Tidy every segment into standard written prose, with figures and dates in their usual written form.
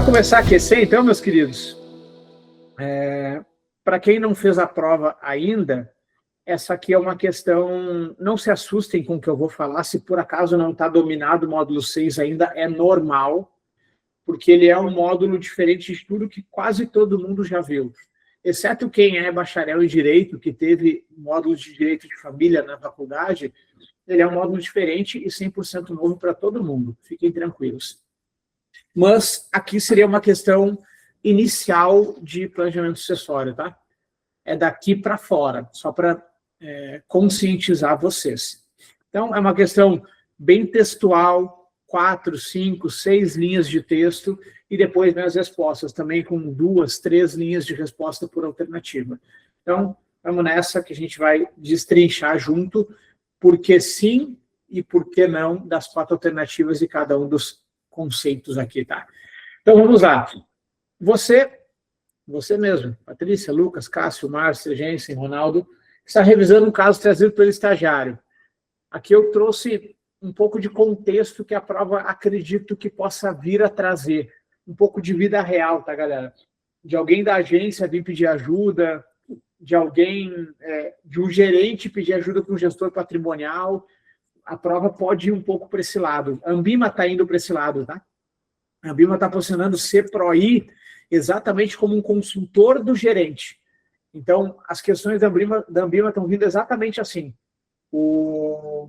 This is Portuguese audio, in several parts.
começar a aquecer, então, meus queridos, para quem não fez a prova ainda, essa aqui é uma questão, não se assustem com o que eu vou falar, se por acaso não está dominado o módulo 6 ainda, é normal, porque ele é um módulo diferente de tudo que quase todo mundo já viu. Exceto quem é bacharel em Direito, que teve módulo de Direito de Família na faculdade, ele é um módulo diferente e 100% novo para todo mundo, fiquem tranquilos. Mas aqui seria uma questão inicial de planejamento sucessório, tá? É daqui para fora, só para conscientizar vocês. Então, é uma questão bem textual, 4, 5, 6 linhas de texto, e depois as respostas, também com 2, 3 linhas de resposta por alternativa. Então, vamos nessa que a gente vai destrinchar junto, porque sim e por que não das 4 alternativas de cada um dos conceitos aqui, tá? Então, vamos lá. Você mesmo, Patrícia, Lucas, Cássio, Márcia, Jensen, Ronaldo, está revisando um caso trazido pelo estagiário. Aqui eu trouxe um pouco de contexto que a prova acredito que possa vir a trazer. Um pouco de vida real, tá, galera? De alguém da agência vir pedir ajuda, de alguém, de um gerente pedir ajuda para um gestor patrimonial. A prova pode ir um pouco para esse lado. A Ambima está indo para esse lado, tá? A Ambima está posicionando ser PROI exatamente como um consultor do gerente. Então, as questões da Ambima estão vindo exatamente assim. O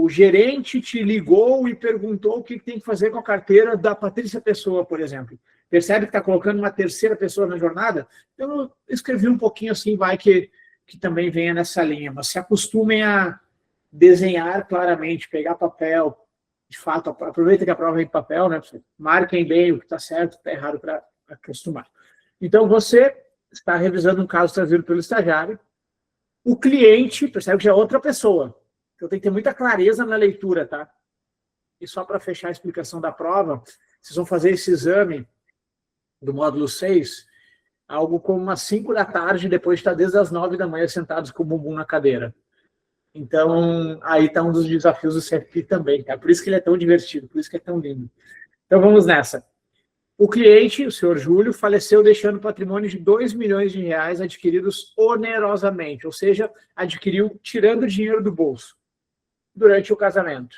gerente te ligou e perguntou o que tem que fazer com a carteira da Patrícia Pessoa, por exemplo. Percebe que está colocando uma terceira pessoa na jornada? Eu escrevi um pouquinho assim, vai que também venha nessa linha. Mas se acostumem a desenhar claramente, pegar papel, de fato, aproveita que a prova é em papel, né? Marquem bem o que está certo, o que está errado para acostumar. Então, você está revisando um caso trazido pelo estagiário. O cliente, percebe que já é outra pessoa. Então, tem que ter muita clareza na leitura, tá? E só para fechar a explicação da prova, vocês vão fazer esse exame do módulo 6, algo como umas 5 da tarde, depois de estar desde as 9 da manhã sentados com o bumbum na cadeira. Então, aí está um dos desafios do CFP também, tá? Por isso que ele é tão divertido, por isso que é tão lindo. Então, vamos nessa. O cliente, o senhor Júlio, faleceu deixando patrimônio de R$2 milhões adquiridos onerosamente, ou seja, adquiriu tirando dinheiro do bolso, durante o casamento.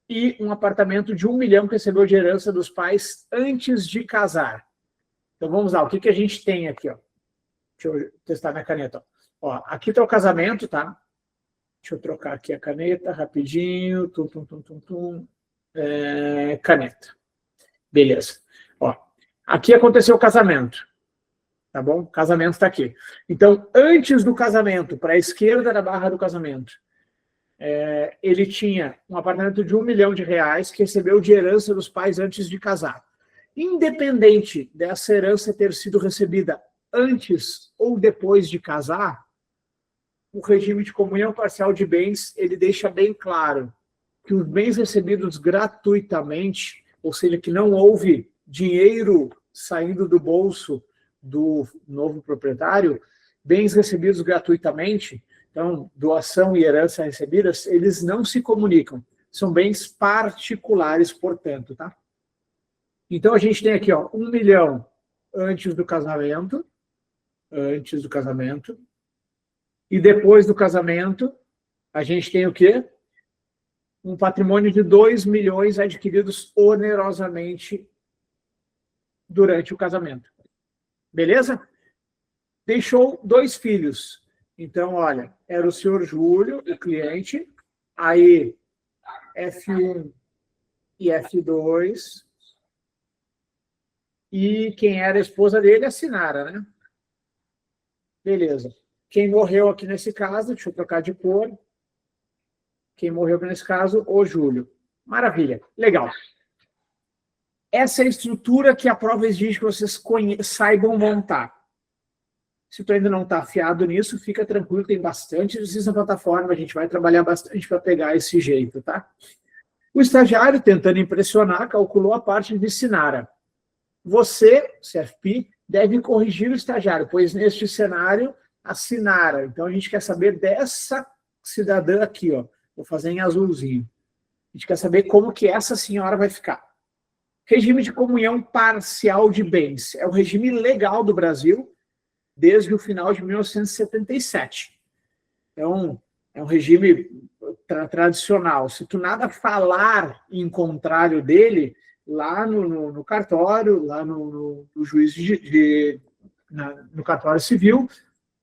E um apartamento de R$1 milhão que recebeu de herança dos pais antes de casar. Então, vamos lá, o que a gente tem aqui, ó? Deixa eu testar minha caneta. Ó, aqui está o casamento, tá? Deixa eu trocar aqui a caneta rapidinho. Caneta. Beleza. Ó, aqui aconteceu o casamento. Tá bom? O casamento está aqui. Então, antes do casamento, para a esquerda da barra do casamento, ele tinha um apartamento de R$1 milhão que recebeu de herança dos pais antes de casar. Independente dessa herança ter sido recebida antes ou depois de casar, o regime de comunhão parcial de bens, ele deixa bem claro que os bens recebidos gratuitamente, ou seja, que não houve dinheiro saindo do bolso do novo proprietário, bens recebidos gratuitamente, então, doação e herança recebidas, eles não se comunicam. São bens particulares, portanto, tá? Então, a gente tem aqui, ó, R$1 milhão antes do casamento, e depois do casamento, a gente tem o quê? Um patrimônio de R$2 milhões adquiridos onerosamente durante o casamento. Beleza? Deixou 2 filhos. Então, olha, era o senhor Júlio, o cliente, aí F1 e F2, e quem era a esposa dele, a Sinara, né? Beleza. Quem morreu aqui nesse caso, deixa eu trocar de cor. Quem morreu aqui nesse caso, o Júlio. Maravilha, legal. Essa é a estrutura que a prova exige que vocês saibam montar. Se tu ainda não está afiado nisso, fica tranquilo, tem bastante exercício na plataforma, a gente vai trabalhar bastante para pegar esse jeito, tá? O estagiário, tentando impressionar, calculou a parte de Sinara. Você, CFP, deve corrigir o estagiário, pois neste cenário, a Sinara. Então, a gente quer saber dessa cidadã aqui, ó. Vou fazer em azulzinho. A gente quer saber como que essa senhora vai ficar. Regime de comunhão parcial de bens. É o regime legal do Brasil desde o final de 1977. Então, é um regime tradicional. Se tu nada falar em contrário dele, lá no cartório, lá no juiz no cartório civil,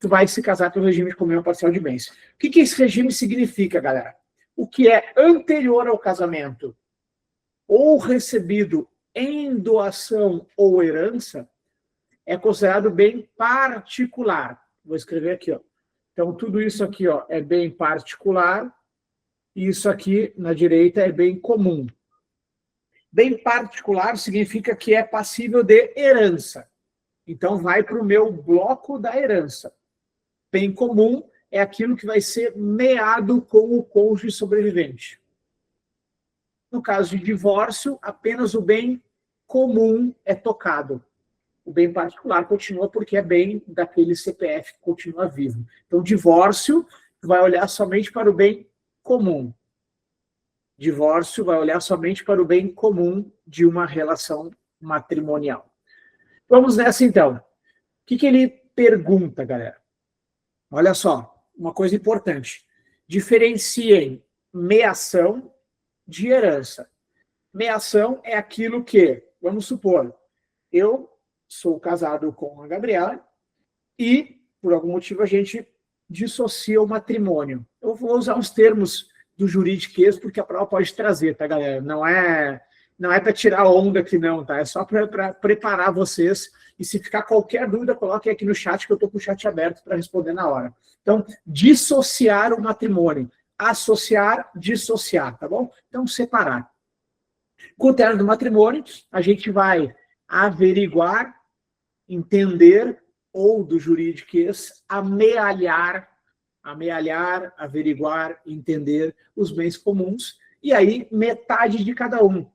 tu vai se casar pelo regime de comunhão parcial de bens. O que esse regime significa, galera? O que é anterior ao casamento ou recebido em doação ou herança é considerado bem particular. Vou escrever aqui, ó. Então, tudo isso aqui, ó, é bem particular, e isso aqui, na direita, é bem comum. Bem particular significa que é passível de herança. Então, vai para o meu bloco da herança. Bem comum é aquilo que vai ser meado com o cônjuge sobrevivente. No caso de divórcio, apenas o bem comum é tocado. O bem particular continua porque é bem daquele CPF que continua vivo. Então, divórcio vai olhar somente para o bem comum. Divórcio vai olhar somente para o bem comum de uma relação matrimonial. Vamos nessa, então. O que ele pergunta, galera? Olha só, uma coisa importante. Diferenciem meação de herança. Meação é aquilo que, vamos supor, eu sou casado com a Gabriela e, por algum motivo, a gente dissocia o matrimônio. Eu vou usar os termos do juridiquês, porque a prova pode trazer, tá, galera? Não é para tirar onda aqui, não, tá? É só para preparar vocês. E se ficar qualquer dúvida, coloquem aqui no chat, que eu estou com o chat aberto para responder na hora. Então, dissociar o matrimônio. Associar, dissociar, tá bom? Então, separar. Com o término do matrimônio, a gente vai averiguar, entender, ou do juridiquês, amealhar, averiguar, entender os bens comuns, e aí metade de cada um.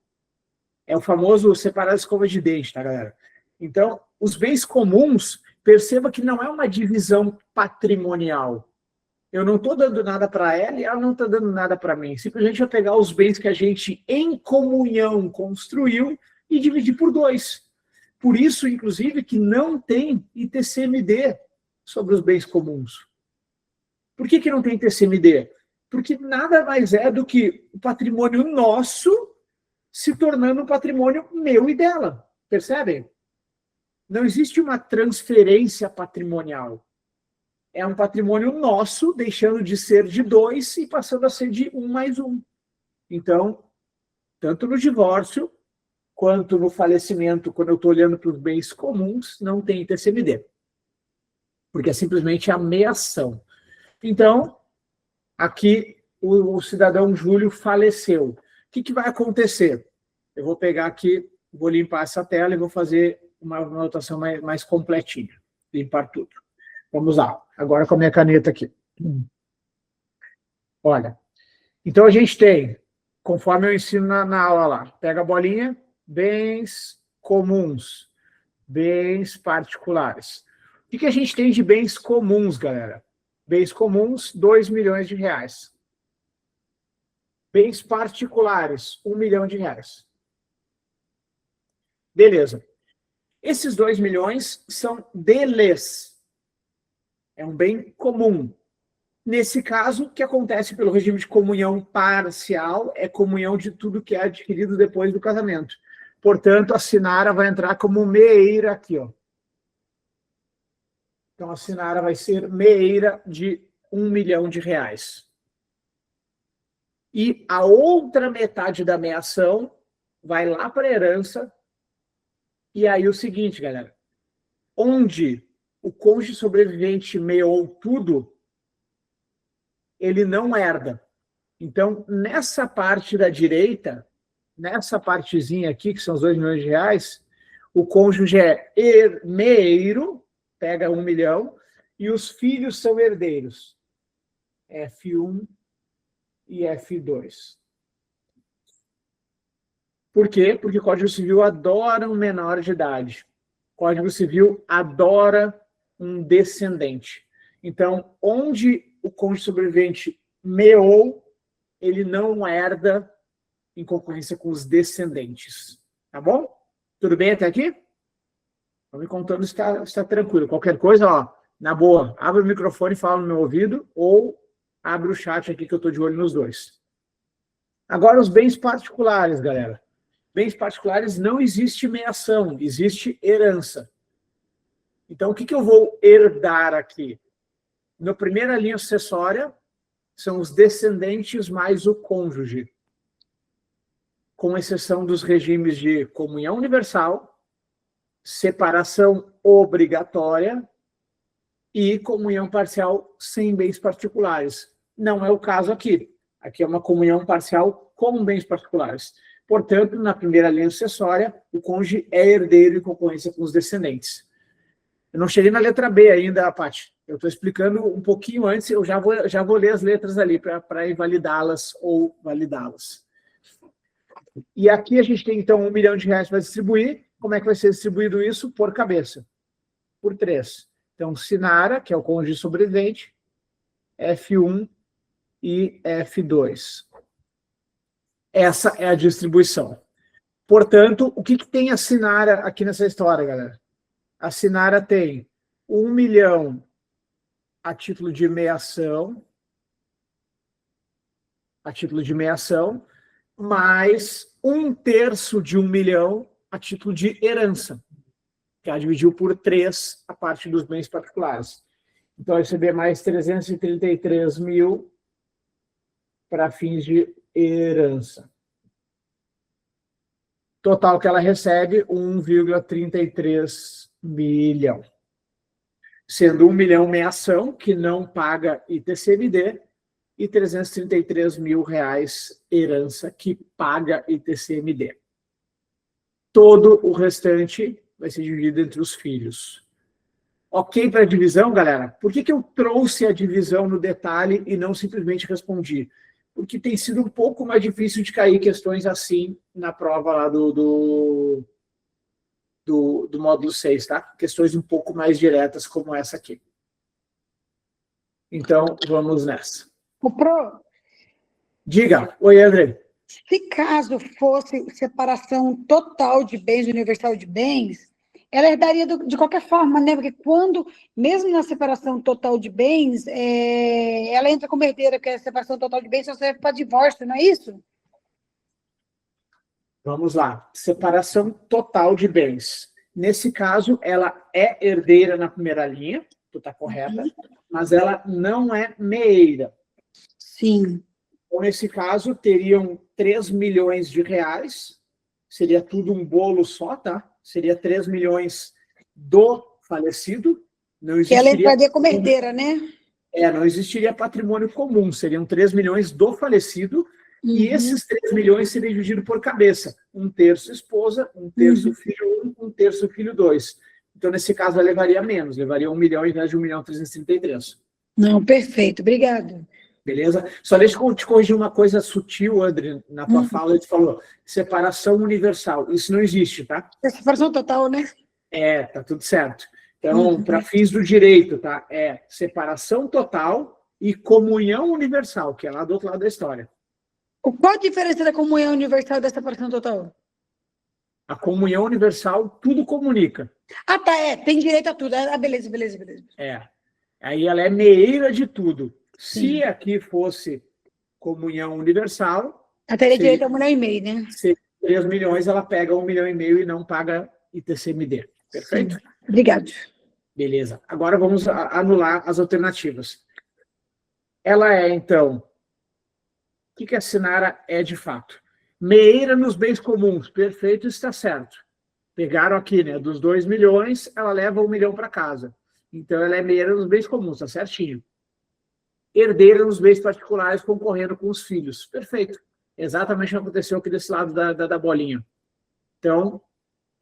É o famoso separar a escova de dente, tá, galera? Então, os bens comuns, perceba que não é uma divisão patrimonial. Eu não estou dando nada para ela e ela não está dando nada para mim. Simplesmente eu pegar os bens que a gente, em comunhão, construiu e dividir por 2. Por isso, inclusive, que não tem ITCMD sobre os bens comuns. Por que não tem ITCMD? Porque nada mais é do que o patrimônio nosso se tornando um patrimônio meu e dela. Percebem? Não existe uma transferência patrimonial. É um patrimônio nosso, deixando de ser de 2 e passando a ser de 1 mais 1. Então, tanto no divórcio, quanto no falecimento, quando eu estou olhando para os bens comuns, não tem ITCMD. Porque é simplesmente a meação. Então, aqui o cidadão Júlio faleceu. O que vai acontecer? Eu vou pegar aqui, vou limpar essa tela e vou fazer uma anotação mais completinha. Limpar tudo. Vamos lá. Agora com a minha caneta aqui. Olha. Então a gente tem, conforme eu ensino na aula lá, pega a bolinha, bens comuns, bens particulares. O que a gente tem de bens comuns, galera? Bens comuns, 2 milhões de reais. Bens particulares, 1 milhão de reais. Beleza. Esses 2 milhões são deles. É um bem comum. Nesse caso, o que acontece pelo regime de comunhão parcial é comunhão de tudo que é adquirido depois do casamento. Portanto, a Sinara vai entrar como meeira aqui, ó. Então, a Sinara vai ser meeira de 1 milhão de reais. E a outra metade da meação vai lá para a herança. E aí o seguinte, galera. Onde o cônjuge sobrevivente meou tudo, ele não herda. Então, nessa parte da direita, nessa partezinha aqui, que são os 2 milhões de reais, o cônjuge é meeiro, pega 1 milhão, e os filhos são herdeiros. F1 e F2. Por quê? Porque o Código Civil adora um menor de idade. O Código Civil adora um descendente. Então, onde o cônjuge sobrevivente meou, ele não herda em concorrência com os descendentes. Tá bom? Tudo bem até aqui? Estão me contando se está tranquilo. Qualquer coisa, ó, na boa, abre o microfone e fala no meu ouvido, ou abre o chat aqui que eu estou de olho nos dois. Agora, os bens particulares, galera. Bens particulares não existe meação, existe herança. Então, o que eu vou herdar aqui? Na primeira linha sucessória, são os descendentes mais o cônjuge, com exceção dos regimes de comunhão universal, separação obrigatória e comunhão parcial sem bens particulares. Não é o caso aqui. Aqui é uma comunhão parcial com bens particulares. Portanto, na primeira linha sucessória, o cônjuge é herdeiro em concorrência com os descendentes. Eu não cheguei na letra B ainda, Paty. Eu estou explicando um pouquinho antes, eu já vou ler as letras ali para invalidá-las ou validá-las. E aqui a gente tem, então, R$1 milhão para distribuir. Como é que vai ser distribuído isso? Por cabeça. Por 3. Então, Sinara, que é o cônjuge sobrevivente, F1 e F2. Essa é a distribuição. Portanto, o que tem a Sinara aqui nessa história, galera? A Sinara tem 1 milhão a título de meação, mais 1/3 de 1 milhão a título de herança, que ela dividiu por 3 a parte dos bens particulares. Então, vai receber mais 333 mil para fins de herança. Total que ela recebe, 1,33 milhão. Sendo 1 milhão meação, que não paga ITCMD, e 333 mil reais herança, que paga ITCMD. Todo o restante vai ser dividido entre os filhos. Ok para a divisão, galera? Por que eu trouxe a divisão no detalhe e não simplesmente respondi? Porque tem sido um pouco mais difícil de cair questões assim na prova lá do módulo 6, tá? Questões um pouco mais diretas como essa aqui. Então, vamos nessa. O Pro, Diga. Oi, André. se caso fosse separação total de bens, universal de bens, ela herdaria de qualquer forma, né? Porque quando, mesmo na separação total de bens, ela entra como herdeira, porque a separação total de bens só serve para divórcio, não é isso? Vamos lá. Separação total de bens. Nesse caso, ela é herdeira na primeira linha, tu está correta, mas ela não é meeira. Sim. Então, nesse caso, teriam 3 milhões de reais, seria tudo um bolo só, tá? Seria 3 milhões do falecido. Não Que ela existiria entraria como herdeira, né? não existiria patrimônio comum, seriam 3 milhões do falecido, e esses 3 milhões seriam divididos por cabeça. 1/3 esposa, 1/3 filho 1, 1/3 filho 2. Então, nesse caso, ela levaria menos, levaria 1 milhão ao invés de 1.333.000. Não, perfeito, obrigado. Beleza? Só deixa eu te corrigir uma coisa sutil, André, na tua fala, ele falou separação universal. Isso não existe, tá? É separação total, né? Tá tudo certo. Então, para fins do direito, tá? É separação total e comunhão universal, que é lá do outro lado da história. Qual a diferença da comunhão universal e da separação total? A comunhão universal, tudo comunica. Ah, tá, tem direito a tudo. Ah, beleza. Aí ela é meeira de tudo. Sim. Se aqui fosse comunhão universal... Ela teria direito a 1,5 milhão, né? Se 3 milhões, ela pega 1,5 milhão e não paga ITCMD. Perfeito? Sim. Obrigado. Beleza. Agora vamos anular as alternativas. Ela é, então... O que a Sinara é de fato? Meeira nos bens comuns. Perfeito, está certo. Pegaram aqui, né? Dos 2 milhões, ela leva 1 milhão para casa. Então, ela é meeira nos bens comuns, está certinho. Herdeira nos bens particulares, concorrendo com os filhos. Perfeito. Exatamente o que aconteceu aqui desse lado da bolinha. Então,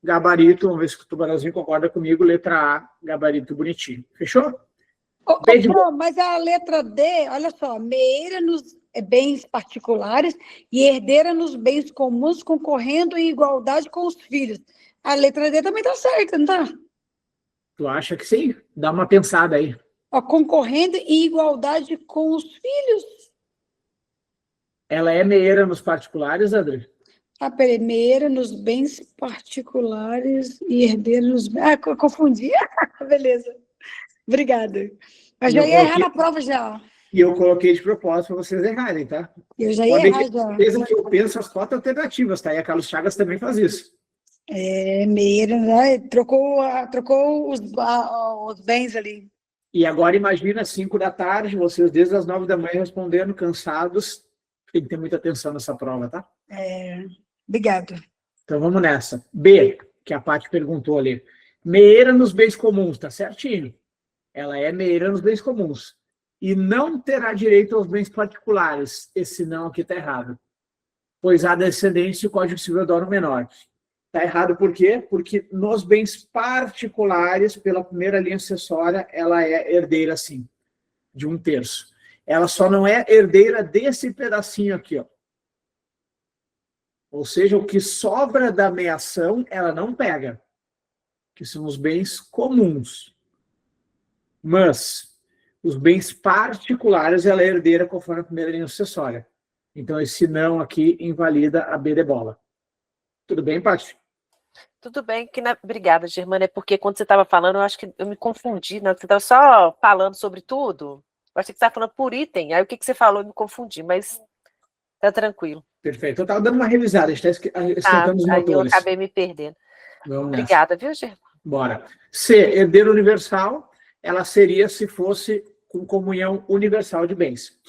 gabarito, vamos ver se o Tubarãozinho concorda comigo, letra A, gabarito bonitinho. Fechou? Mas a letra D, olha só, meeira nos bens particulares e herdeira nos bens comuns, concorrendo em igualdade com os filhos. A letra D também está certa, não está? Tu acha que sim? Dá uma pensada aí. Concorrendo em igualdade com os filhos. Ela é meeira nos particulares, André? peraí, meia nos bens particulares e herdeiro nos... Confundi. Beleza. Obrigada. Mas já ia errar na prova já. E eu coloquei de propósito para vocês errarem, tá? Eu já ia errar já. Certeza que eu penso as 4 alternativas, tá? E a Carlos Chagas também faz isso. Meira, né? Trocou os bens ali. E agora imagina 5 da tarde, vocês desde as 9 da manhã respondendo, cansados. Tem que ter muita atenção nessa prova, tá? Obrigado. Então vamos nessa. B, que a Paty perguntou ali. Meira nos bens comuns, tá certinho. Ela é meira nos bens comuns. E não terá direito aos bens particulares. Esse não aqui está errado. Pois há descendência e o Código Civil adora o menor. Está errado por quê? Porque nos bens particulares, pela primeira linha acessória, ela é herdeira, sim, de 1/3. Ela só não é herdeira desse pedacinho aqui, ó. Ou seja, o que sobra da meação, ela não pega, que são os bens comuns. Mas os bens particulares, ela é herdeira conforme a primeira linha acessória. Então, esse não aqui invalida a B de bola. Tudo bem, Paty? Tudo bem, obrigada, Germana, é porque quando você estava falando, eu acho que eu me confundi, né? Você estava só falando sobre tudo, eu achei que você estava falando por item, aí o que você falou, eu me confundi, mas tá tranquilo. Perfeito, eu estava dando uma revisada, a gente está esquentando os motores. Aí eu acabei me perdendo. Vamos obrigada, viu, Germana? Bora. C, herdeiro universal, ela seria se fosse com comunhão universal de bens.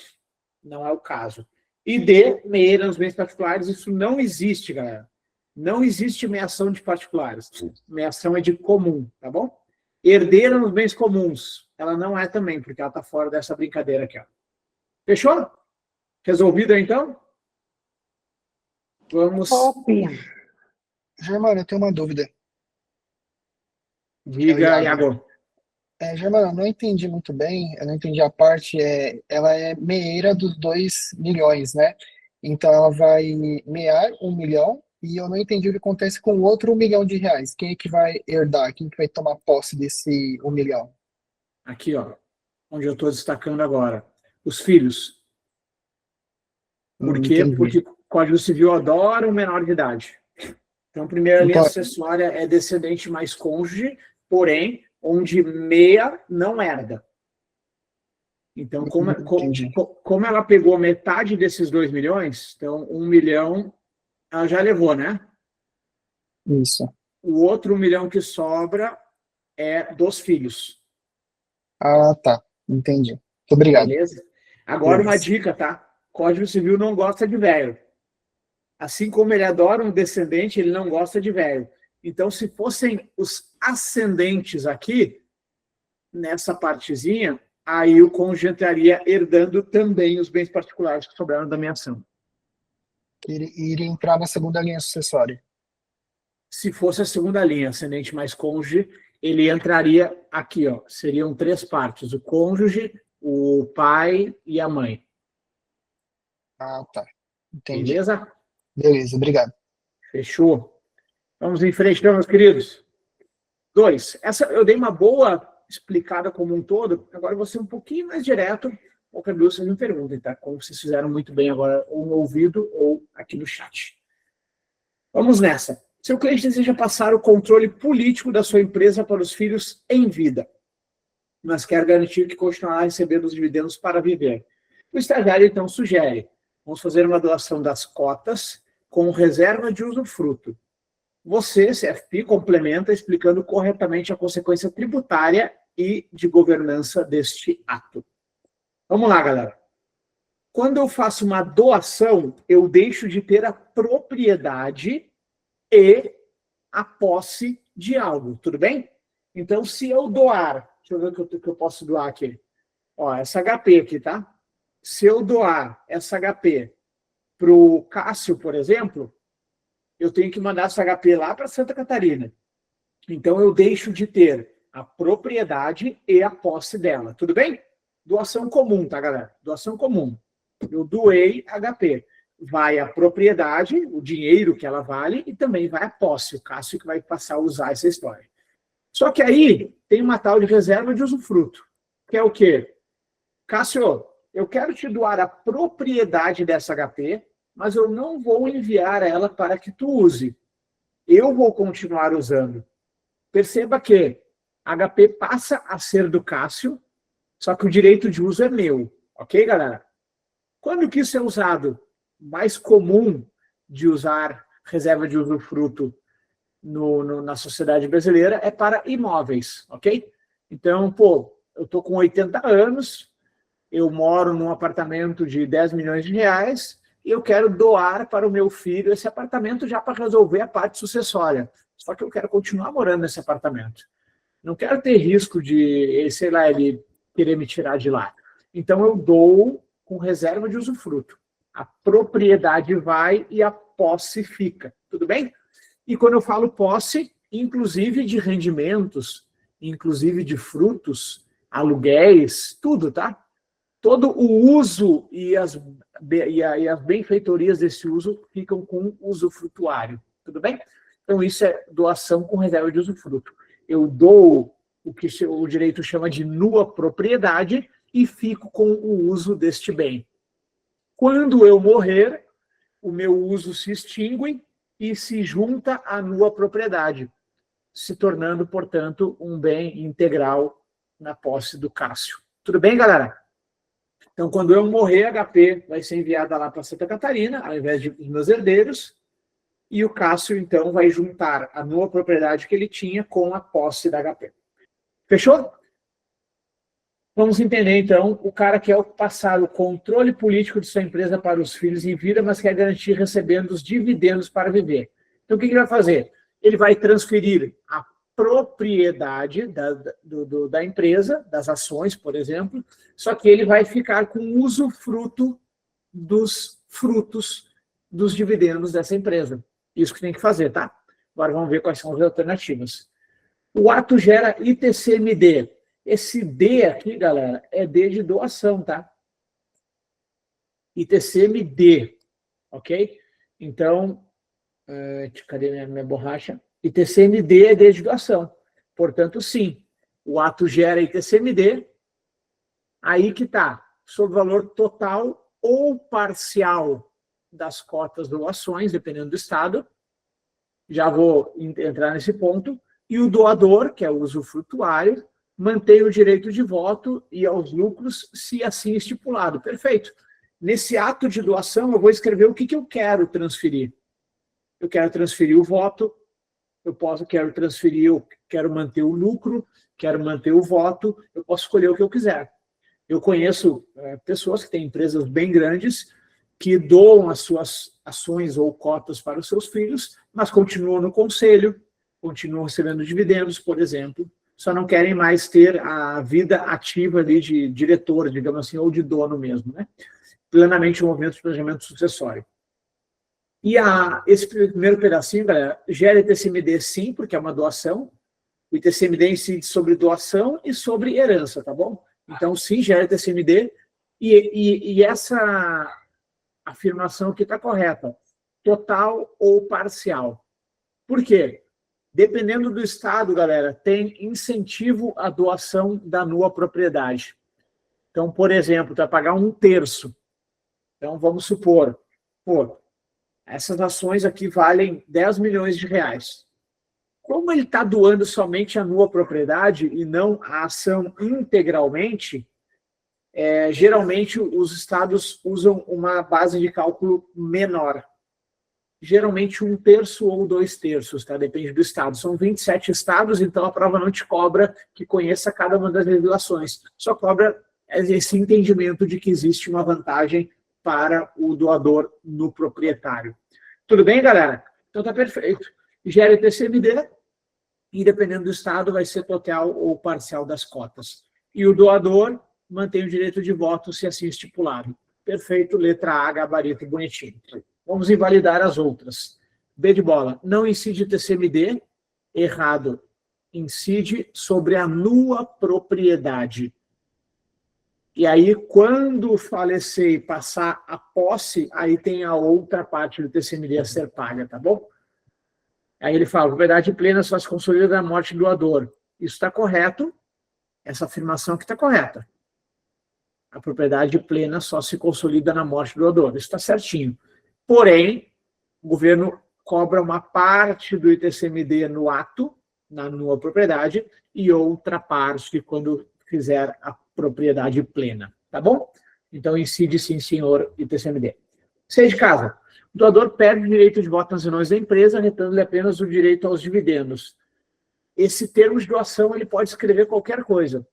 Não é o caso. E D, meia nos bens particulares, isso não existe, galera. Não existe meação de particulares. Meação é de comum, tá bom? Herdeira nos bens comuns. Ela não é também, porque ela está fora dessa brincadeira aqui, ó. Fechou? Resolvido, então? Vamos... Germano, eu tenho uma dúvida. Diga, Iago. Germano, eu não entendi muito bem, eu não entendi a parte, ela é meeira dos 2 milhões, né? Então ela vai mear 1 milhão e eu não entendi o que acontece com o outro 1 milhão de reais. Quem é que vai herdar? Quem que vai tomar posse desse 1 milhão? Aqui, ó, onde eu estou destacando agora. Os filhos. Por quê? Porque o Código Civil adora o menor de idade. Então, primeira linha acessória é descendente mais cônjuge, porém, onde meia não herda. Então, como ela pegou metade desses 2 milhões, então 1 milhão ela já levou, né? Isso. O outro 1 milhão que sobra é dos filhos. Ah, tá. Entendi. Muito obrigado. Beleza? Agora uma dica, tá? Código Civil não gosta de velho. Assim como ele adora um descendente, ele não gosta de velho. Então, se fossem os ascendentes aqui, nessa partezinha, aí o cônjuge entraria herdando também os bens particulares que sobraram da meação. Iria entrar na segunda linha sucessória. Se fosse a segunda linha, ascendente mais cônjuge, ele entraria aqui, ó. Seriam 3 partes: o cônjuge, o pai e a mãe. Ah, tá. Entendi. Beleza? Beleza, obrigado. Fechou. Vamos em frente, então, meus queridos. 2. Essa eu dei uma boa explicada como um todo, agora eu vou ser um pouquinho mais direto. Qualquer dúvida, vocês me perguntem, tá? Como vocês fizeram muito bem agora, ou no ouvido, ou aqui no chat. Vamos nessa. Seu cliente deseja passar o controle político da sua empresa para os filhos em vida, mas quer garantir que continuará recebendo os dividendos para viver. O estagiário, então, sugere: vamos fazer uma doação das cotas com reserva de usufruto. Você, CFP, complementa explicando corretamente a consequência tributária e de governança deste ato. Vamos lá, galera. Quando eu faço uma doação, eu deixo de ter a propriedade e a posse de algo, tudo bem? Então, se eu doar, deixa eu ver o que eu posso doar aqui. Ó, essa HP aqui, tá? Se eu doar essa HP para o Cássio, por exemplo, eu tenho que mandar essa HP lá para Santa Catarina. Então, eu deixo de ter a propriedade e a posse dela, tudo bem? Doação comum, tá, galera? Doação comum. Eu doei HP. Vai a propriedade, o dinheiro que ela vale, e também vai a posse, o Cássio que vai passar a usar essa história. Só que aí tem uma tal de reserva de usufruto, que é o quê? Cássio, eu quero te doar a propriedade dessa HP, mas eu não vou enviar ela para que tu use. Eu vou continuar usando. Perceba que HP passa a ser do Cássio, só que o direito de uso é meu. Ok, galera? Quando que isso é usado? Mais comum de usar reserva de usufruto na sociedade brasileira é para imóveis, ok? Então, pô, eu estou com 80 anos, eu moro num apartamento de 10 milhões de reais e eu quero doar para o meu filho esse apartamento já para resolver a parte sucessória. Só que eu quero continuar morando nesse apartamento. Não quero ter risco de, sei lá, ele querer me tirar de lá. Então, eu dou com reserva de usufruto. A propriedade vai e a posse fica. Tudo bem? E quando eu falo posse, inclusive de rendimentos, inclusive de frutos, aluguéis, tudo, tá? Todo o uso e as benfeitorias desse uso ficam com o usufrutuário. Tudo bem? Então, isso é doação com reserva de usufruto. Eu dou o que o direito chama de nua propriedade e fico com o uso deste bem. Quando eu morrer, o meu uso se extingue e se junta à nua propriedade, se tornando, portanto, um bem integral na posse do Cássio. Tudo bem, galera? Então, quando eu morrer, a HP vai ser enviada lá para Santa Catarina, ao invés dos meus herdeiros, e o Cássio, então, vai juntar a nua propriedade que ele tinha com a posse da HP. Fechou? Vamos entender, então, o cara quer passar o controle político de sua empresa para os filhos em vida, mas quer garantir recebendo os dividendos para viver. Então, o que ele vai fazer? Ele vai transferir a propriedade da empresa, das ações, por exemplo, só que ele vai ficar com o usufruto dos frutos dos dividendos dessa empresa. Isso que tem que fazer, tá? Agora vamos ver quais são as alternativas. O ato gera ITCMD. Esse D aqui, galera, é D de doação, tá? ITCMD, ok? Então, cadê minha borracha? ITCMD é D de doação. Portanto, sim, o ato gera ITCMD, aí que está, sobre o valor total ou parcial das cotas doações, dependendo do estado. Já vou entrar nesse ponto. E o doador, que é o usufrutuário, mantém o direito de voto e aos lucros, se assim estipulado. Perfeito. Nesse ato de doação, eu vou escrever o que eu quero transferir. Eu quero transferir o voto, quero transferir, eu quero manter o lucro, quero manter o voto, eu posso escolher o que eu quiser. Eu conheço pessoas que têm empresas bem grandes que doam as suas ações ou cotas para os seus filhos, mas continuam no conselho, continuam recebendo dividendos, por exemplo, só não querem mais ter a vida ativa ali de diretor, digamos assim, ou de dono mesmo, né? Plenamente um movimento de planejamento sucessório. E esse primeiro pedacinho, galera, gera ITCMD sim, porque é uma doação. O ITCMD incide sobre doação e sobre herança, tá bom? Então, sim, gera ITCMD. E essa afirmação aqui está correta. Total ou parcial. Por quê? Dependendo do estado, galera, tem incentivo à doação da nua propriedade. Então, por exemplo, tu vai pagar 1/3. Então, vamos supor, essas ações aqui valem 10 milhões de reais. Como ele está doando somente a nua propriedade e não a ação integralmente, geralmente os estados usam uma base de cálculo menor. Geralmente 1/3 ou 2/3, tá? Depende do estado. São 27 estados, então a prova não te cobra que conheça cada uma das legislações. Só cobra esse entendimento de que existe uma vantagem para o doador no proprietário. Tudo bem, galera? Então tá perfeito. Gera ITCMD e, dependendo do estado, vai ser total ou parcial das cotas. E o doador mantém o direito de voto, se assim estipulado. Perfeito, letra A, gabarito bonitinho. Vamos invalidar as outras. B de bola, não incide ITCMD, errado. Incide sobre a nua propriedade. E aí, quando falecer e passar a posse, aí tem a outra parte do ITCMD a ser paga, tá bom? Aí ele fala, propriedade plena só se consolida na morte do doador. Isso está correto, essa afirmação aqui está correta. A propriedade plena só se consolida na morte do doador, isso está certinho. Porém, o governo cobra uma parte do ITCMD no ato, na nua propriedade, e outra parte quando fizer a propriedade plena, tá bom? Então, incide sim, senhor ITCMD. 6 de casa. O doador perde o direito de voto nas reuniões da empresa, retendo-lhe apenas o direito aos dividendos. Esse termo de doação, ele pode escrever qualquer coisa,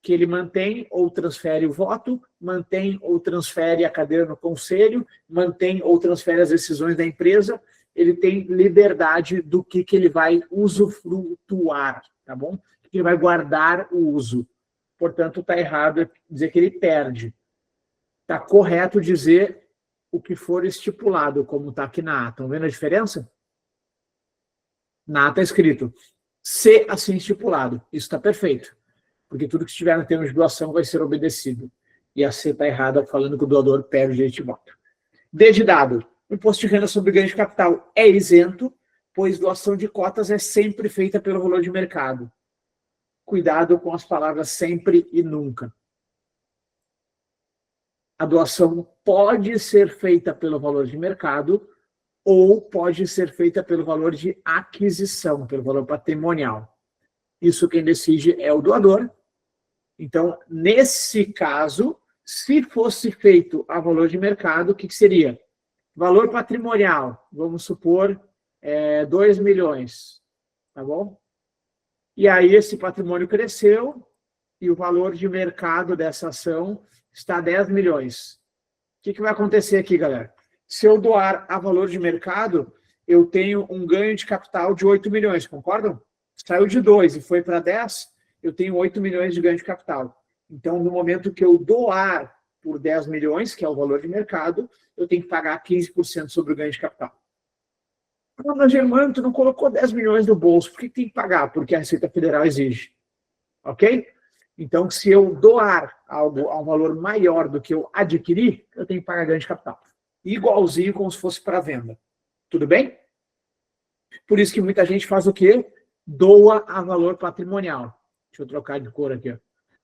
que ele mantém ou transfere o voto, mantém ou transfere a cadeira no conselho, mantém ou transfere as decisões da empresa, ele tem liberdade do que ele vai usufrutuar, tá bom? Que ele vai guardar o uso. Portanto, está errado dizer que ele perde. Está correto dizer o que for estipulado, como está aqui na ata. Estão vendo a diferença? Na ata está escrito, se assim estipulado. Isso está perfeito. Porque tudo que estiver no termo de doação vai ser obedecido. E a C está errada, falando que o doador perde o direito de voto. D de dado. O imposto de renda sobre ganho de capital é isento, pois doação de cotas é sempre feita pelo valor de mercado. Cuidado com as palavras sempre e nunca. A doação pode ser feita pelo valor de mercado ou pode ser feita pelo valor de aquisição, pelo valor patrimonial. Isso quem decide é o doador. Então, nesse caso, se fosse feito a valor de mercado, o que seria? Valor patrimonial, vamos supor, 2 milhões, tá bom? E aí esse patrimônio cresceu e o valor de mercado dessa ação está 10 milhões. O que vai acontecer aqui, galera? Se eu doar a valor de mercado, eu tenho um ganho de capital de 8 milhões, concordam? Saiu de 2 e foi para 10, eu tenho 8 milhões de ganho de capital. Então, no momento que eu doar por 10 milhões, que é o valor de mercado, eu tenho que pagar 15% sobre o ganho de capital. Mas, Germano, tu não colocou 10 milhões no bolso, por que tem que pagar? Porque a Receita Federal exige. Ok? Então, se eu doar algo a um valor maior do que eu adquiri, eu tenho que pagar ganho de capital. Igualzinho como se fosse para venda. Tudo bem? Por isso que muita gente faz o quê? Doa a valor patrimonial. Deixa eu trocar de cor aqui. Ó.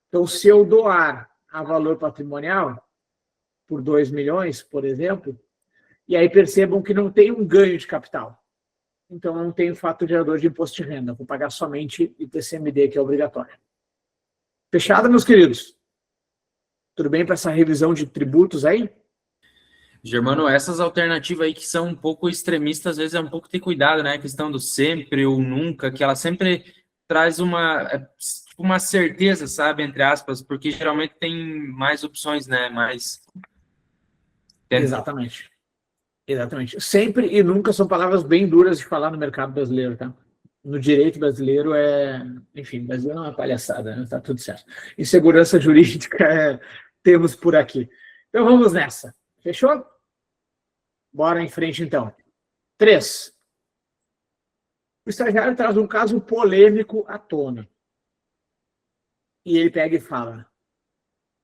Então, se eu doar a valor patrimonial por 2 milhões, por exemplo, e aí percebam que não tem um ganho de capital. Então, não tem o fato gerador de imposto de renda. Vou pagar somente ITCMD, que é obrigatório. Fechado, meus queridos? Tudo bem para essa revisão de tributos aí? Germano, essas alternativas aí que são um pouco extremistas, às vezes é um pouco ter cuidado, né? A questão do sempre ou nunca, que ela sempre traz uma certeza, sabe, entre aspas, porque geralmente tem mais opções, né? Mais... Exatamente. Exatamente. Sempre e nunca são palavras bem duras de falar no mercado brasileiro, tá? No direito brasileiro enfim, brasileiro é uma palhaçada, né? Tá tudo certo. Insegurança jurídica temos por aqui. Então vamos nessa. Fechou? Bora em frente, então. 3. O estagiário traz um caso polêmico à tona. E ele pega e fala: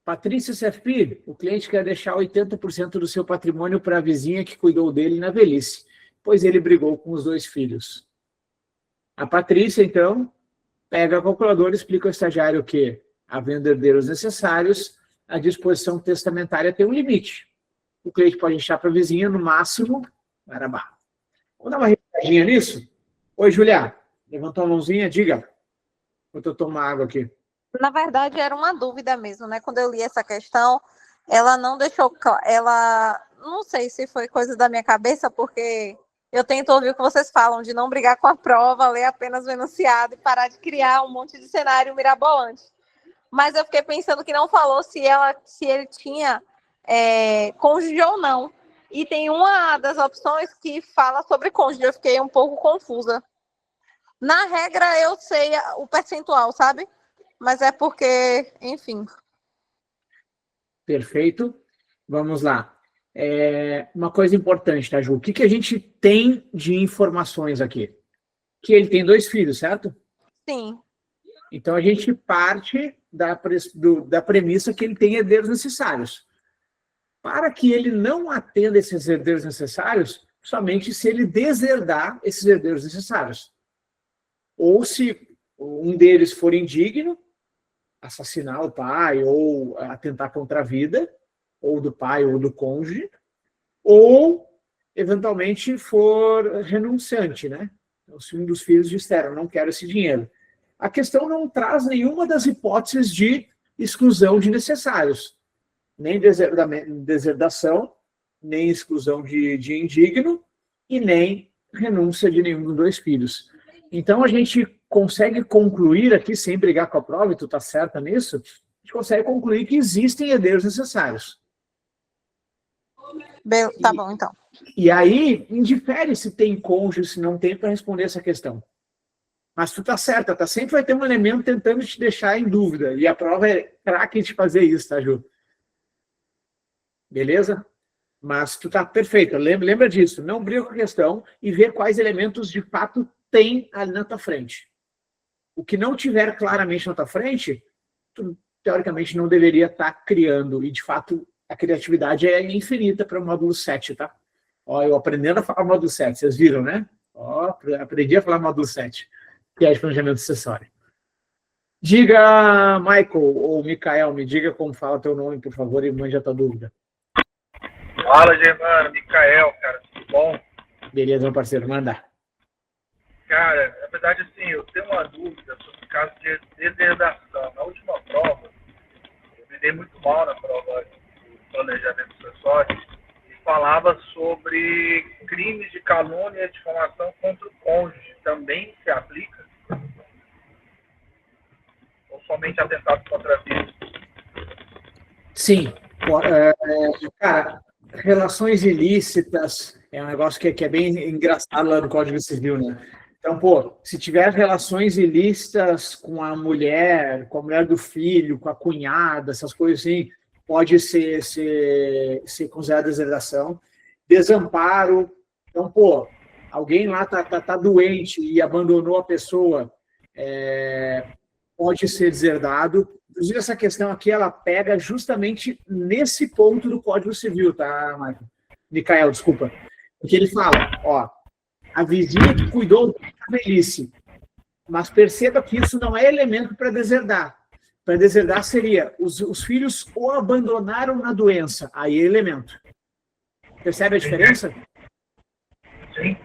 Patrícia CFP, o cliente quer deixar 80% do seu patrimônio para a vizinha que cuidou dele na velhice, pois ele brigou com os 2 filhos. A Patrícia, então, pega a calculadora e explica ao estagiário que, havendo herdeiros necessários, a disposição testamentária tem um limite. O cliente pode deixar para a vizinha, no máximo, Marabá. Vamos dar uma risadinha nisso? Oi, Julia. Levantou a mãozinha, diga. Enquanto eu tomo água aqui. Na verdade, era uma dúvida mesmo, né? Quando eu li essa questão, ela não deixou... Não sei se foi coisa da minha cabeça, porque eu tento ouvir o que vocês falam, de não brigar com a prova, ler apenas o enunciado e parar de criar um monte de cenário mirabolante. Mas eu fiquei pensando que não falou se ele tinha cônjuge ou não. E tem uma das opções que fala sobre cônjuge. Eu fiquei um pouco confusa. Na regra, eu sei o percentual, sabe? Mas é porque, enfim. Perfeito. Vamos lá. Uma coisa importante, tá, Ju? O que a gente tem de informações aqui? Que ele tem 2 filhos, certo? Sim. Então, a gente parte da premissa que ele tem herdeiros necessários. Para que ele não atenda esses herdeiros necessários, somente se ele deserdar esses herdeiros necessários. Ou se um deles for indigno, assassinar o pai, ou atentar contra a vida, ou do pai, ou do cônjuge, ou eventualmente for renunciante, né? Então, se um dos filhos disser, eu não quero esse dinheiro. A questão não traz nenhuma das hipóteses de exclusão de necessários, nem deserdação, nem exclusão de indigno, e nem renúncia de nenhum dos dois filhos. Então, a gente consegue concluir aqui, sem brigar com a prova, e tu está certa nisso, a gente consegue concluir que existem herdeiros necessários. Tá bom, então. E aí, indifere se tem cônjuge, se não tem, para responder essa questão. Mas tu está certa, tá? Sempre vai ter um elemento tentando te deixar em dúvida, e a prova é craque de fazer isso, tá, Ju? Beleza? Mas tu tá perfeito, lembra disso, não briga com a questão e vê quais elementos de fato tem ali na tua frente. O que não tiver claramente na tua frente, tu, teoricamente, não deveria estar criando, e de fato a criatividade é infinita para o módulo 7, tá? Ó, eu aprendendo a falar módulo 7, vocês viram, né? Ó, aprendi a falar módulo 7, que é de planejamento sucessório. Diga, Michael, ou Mikael, me diga como fala teu nome, por favor, e mande a tua dúvida. Fala, Germano, Mikael, cara, tudo bom? Beleza, meu parceiro, manda. Cara, na verdade, assim, eu tenho uma dúvida sobre o caso de deserdação. Na última prova, eu me dei muito mal na prova do planejamento sucessório e falava sobre crimes de calúnia e difamação contra o cônjuge. Também se aplica? Ou somente atentado contra a vida? Sim. Cara, relações ilícitas é um negócio que é bem engraçado lá no Código Civil, né? Então, pô, se tiver relações ilícitas com a mulher do filho, com a cunhada, essas coisas assim, pode ser considerada deserdação. Desamparo. Então, pô, alguém lá tá doente e abandonou a pessoa, pode ser deserdado. Inclusive, essa questão aqui, ela pega justamente nesse ponto do Código Civil, tá, Mikael, desculpa. Porque ele fala, ó, a vizinha que cuidou da velhice, mas perceba que isso não é elemento para deserdar. Para deserdar seria, os filhos o abandonaram na doença, aí é elemento. Percebe a diferença? Sim.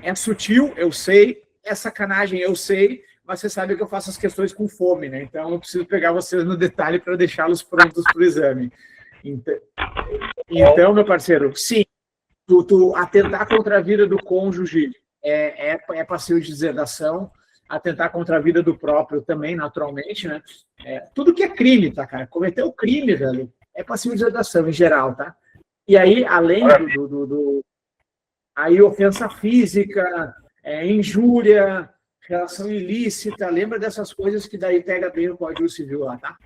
É sutil, eu sei, é sacanagem, eu sei, mas você sabe que eu faço as questões com fome, né? Então eu preciso pegar vocês no detalhe para deixá-los prontos para o exame. Então, meu parceiro, sim, tu atentar contra a vida do cônjuge é passivo de deserdação, atentar contra a vida do próprio também, naturalmente, né? Tudo que é crime, tá, cara? Cometer o crime, velho, é passivo de deserdação em geral, tá? E aí, além aí ofensa física, injúria, relação ilícita, lembra dessas coisas que daí pega bem o Código Civil lá, tá?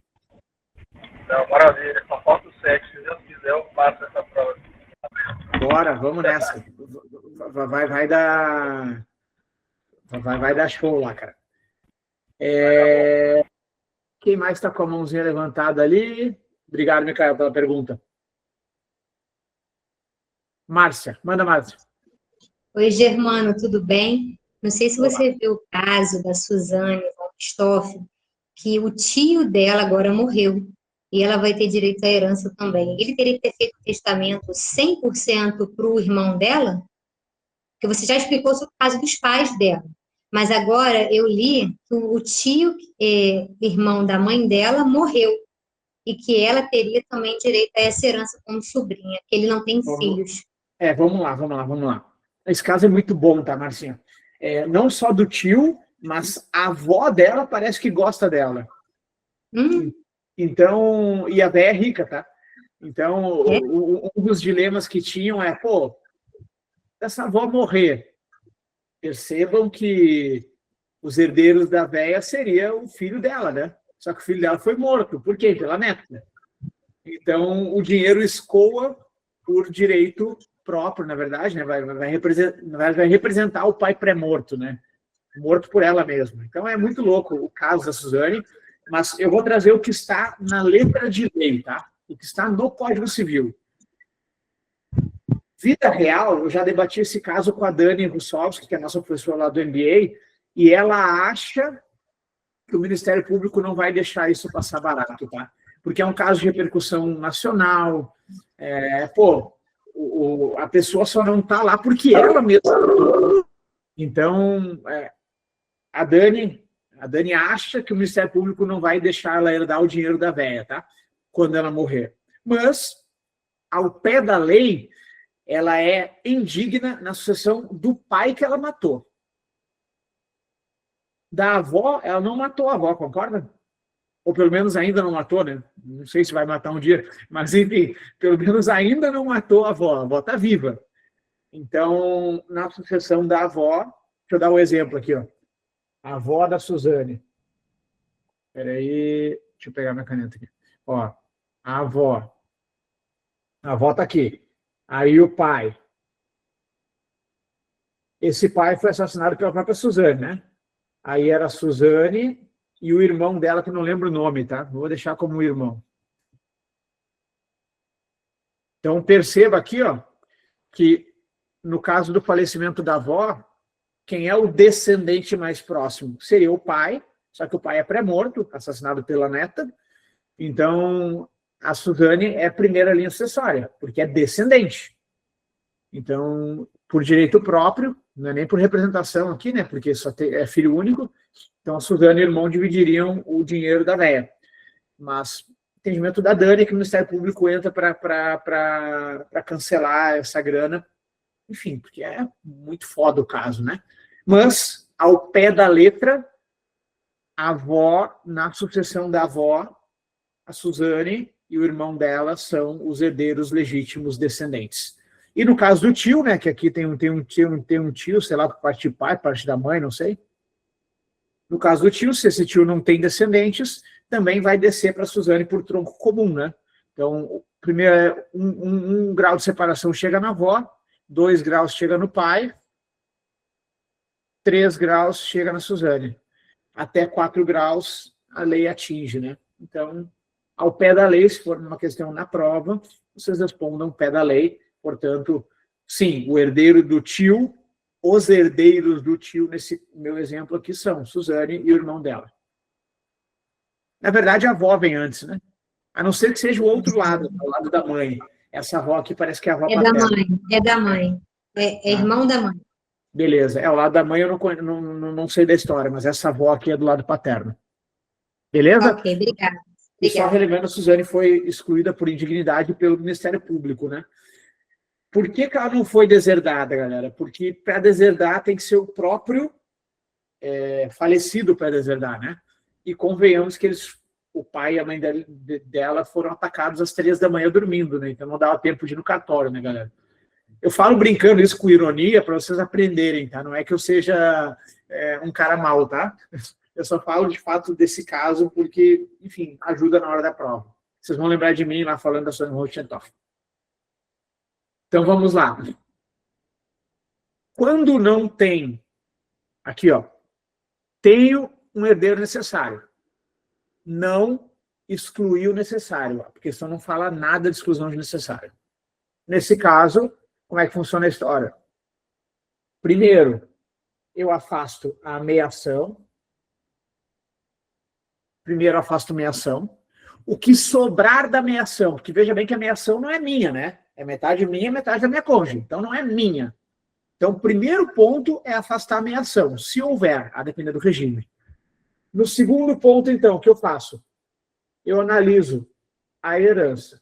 Não, maravilha, só falta o sexo, se Deus quiser eu faço essa prova. Bora, vamos nessa. Vai dar show lá, cara. Quem mais está com a mãozinha levantada ali? Obrigado, Mikael, pela pergunta. Márcia, manda, Márcia. Oi, Germano, tudo bem? Não sei se você viu o caso da Suzane von Richthofen, que o tio dela agora morreu e ela vai ter direito à herança também. Ele teria que ter feito o testamento 100% para o irmão dela? Porque você já explicou sobre o caso dos pais dela. Mas agora eu li que o tio, irmão da mãe dela, morreu. E que ela teria também direito a essa herança como sobrinha, que ele não tem filhos. Vamos lá. Esse caso é muito bom, tá, Marcinha? Não só do tio, mas a avó dela parece que gosta dela. Então, e a véia é rica, tá? Então, um dos dilemas que tinham essa avó morrer, percebam que os herdeiros da véia seria o filho dela, né? Só que o filho dela foi morto. Por quê? Pela neta. Então, o dinheiro escoa por direito próprio, na verdade, né? Vai representar o pai pré-morto, né? Morto por ela mesma. Então, é muito louco o caso da Suzane, mas eu vou trazer o que está na letra de lei, tá? O que está no Código Civil. Vida real, eu já debati esse caso com a Dani Russowski, que é a nossa professora lá do MBA, e ela acha que o Ministério Público não vai deixar isso passar barato, tá? Porque é um caso de repercussão nacional. A pessoa só não está lá porque ela mesma. Então, a Dani acha que o Ministério Público não vai deixar ela herdar o dinheiro da véia, tá? Quando ela morrer. Mas, ao pé da lei, ela é indigna na sucessão do pai que ela matou. Da avó, ela não matou a avó, concorda? Ou pelo menos ainda não matou, né? Não sei se vai matar um dia, mas enfim, pelo menos ainda não matou a avó está viva. Então, na sucessão da avó, deixa eu dar um exemplo aqui, ó. A avó da Suzane. Espera aí, deixa eu pegar minha caneta aqui. Ó, a avó está aqui. Aí o pai. Esse pai foi assassinado pela própria Suzane, né? Aí era a Suzane e o irmão dela, que eu não lembro o nome, tá? Vou deixar como irmão. Então, perceba aqui, ó, que no caso do falecimento da avó, quem é o descendente mais próximo? Seria o pai, só que o pai é pré-morto, assassinado pela neta. Então, a Suzane é a primeira linha sucessória, porque é descendente. Então, por direito próprio, não é nem por representação aqui, né? Porque só é filho único. Então, a Suzane e o irmão dividiriam o dinheiro da véia. Mas, entendimento da Dani, que o Ministério Público entra para cancelar essa grana. Enfim, porque é muito foda o caso, né? Mas, ao pé da letra, a avó, na sucessão da avó, a Suzane e o irmão dela são os herdeiros legítimos descendentes. E no caso do tio, né, que aqui tem um tio, sei lá, por parte de pai, parte da mãe, não sei. No caso do tio, se esse tio não tem descendentes, também vai descer para a Suzane por tronco comum, né? Então, primeiro, um grau de separação chega na avó, 2 graus chega no pai, 3 graus chega na Suzane. Até 4 graus a lei atinge, né? Então, ao pé da lei, se for uma questão na prova, vocês respondam pé da lei. Portanto, sim, o herdeiro do tio, os herdeiros do tio, nesse meu exemplo aqui, são Suzane e o irmão dela. Na verdade, a avó vem antes, né? A não ser que seja o outro lado, o lado da mãe. Essa avó aqui parece que é a avó paterna. É da mãe. É irmão da mãe. Beleza. O lado da mãe eu não sei da história, mas essa avó aqui é do lado paterno. Beleza? Ok, obrigada. E só relembrando, a Suzane foi excluída por indignidade pelo Ministério Público, né? Por que ela não foi deserdada, galera? Porque para deserdar tem que ser o próprio falecido para deserdar, né? E convenhamos que o pai e a mãe dela foram atacados às 3 da manhã dormindo, né? Então não dava tempo de ir no cartório, né, galera? Eu falo brincando isso com ironia para vocês aprenderem, tá? Não é que eu seja um cara mau, tá? Eu só falo de fato desse caso porque, enfim, ajuda na hora da prova. Vocês vão lembrar de mim lá falando da Sônia Rochentoff. Então, vamos lá. Quando não tem... Aqui, ó. Tenho um herdeiro necessário. Não excluir o necessário. A questão não fala nada de exclusão de necessário. Nesse caso, como é que funciona a história? Primeiro, eu afasto a meação. Primeiro, eu afasto a meação. O que sobrar da meação, porque veja bem que a meação não é minha, né? É metade minha, metade da minha cônjuge. Então, não é minha. Então, o primeiro ponto é afastar a meação, se houver, a depender do regime. No segundo ponto, então, o que eu faço? Eu analiso a herança.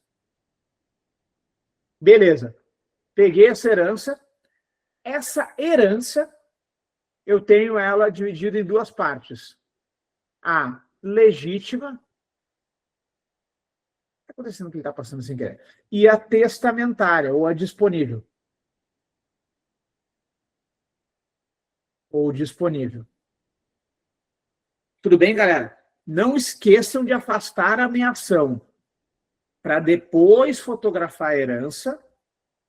Beleza. Peguei essa herança. Essa herança, eu tenho ela dividida em 2 partes. A legítima... O que está acontecendo que ele está passando sem querer? E a testamentária, ou a disponível. Ou disponível. Tudo bem, galera? Não esqueçam de afastar a meação para depois fotografar a herança,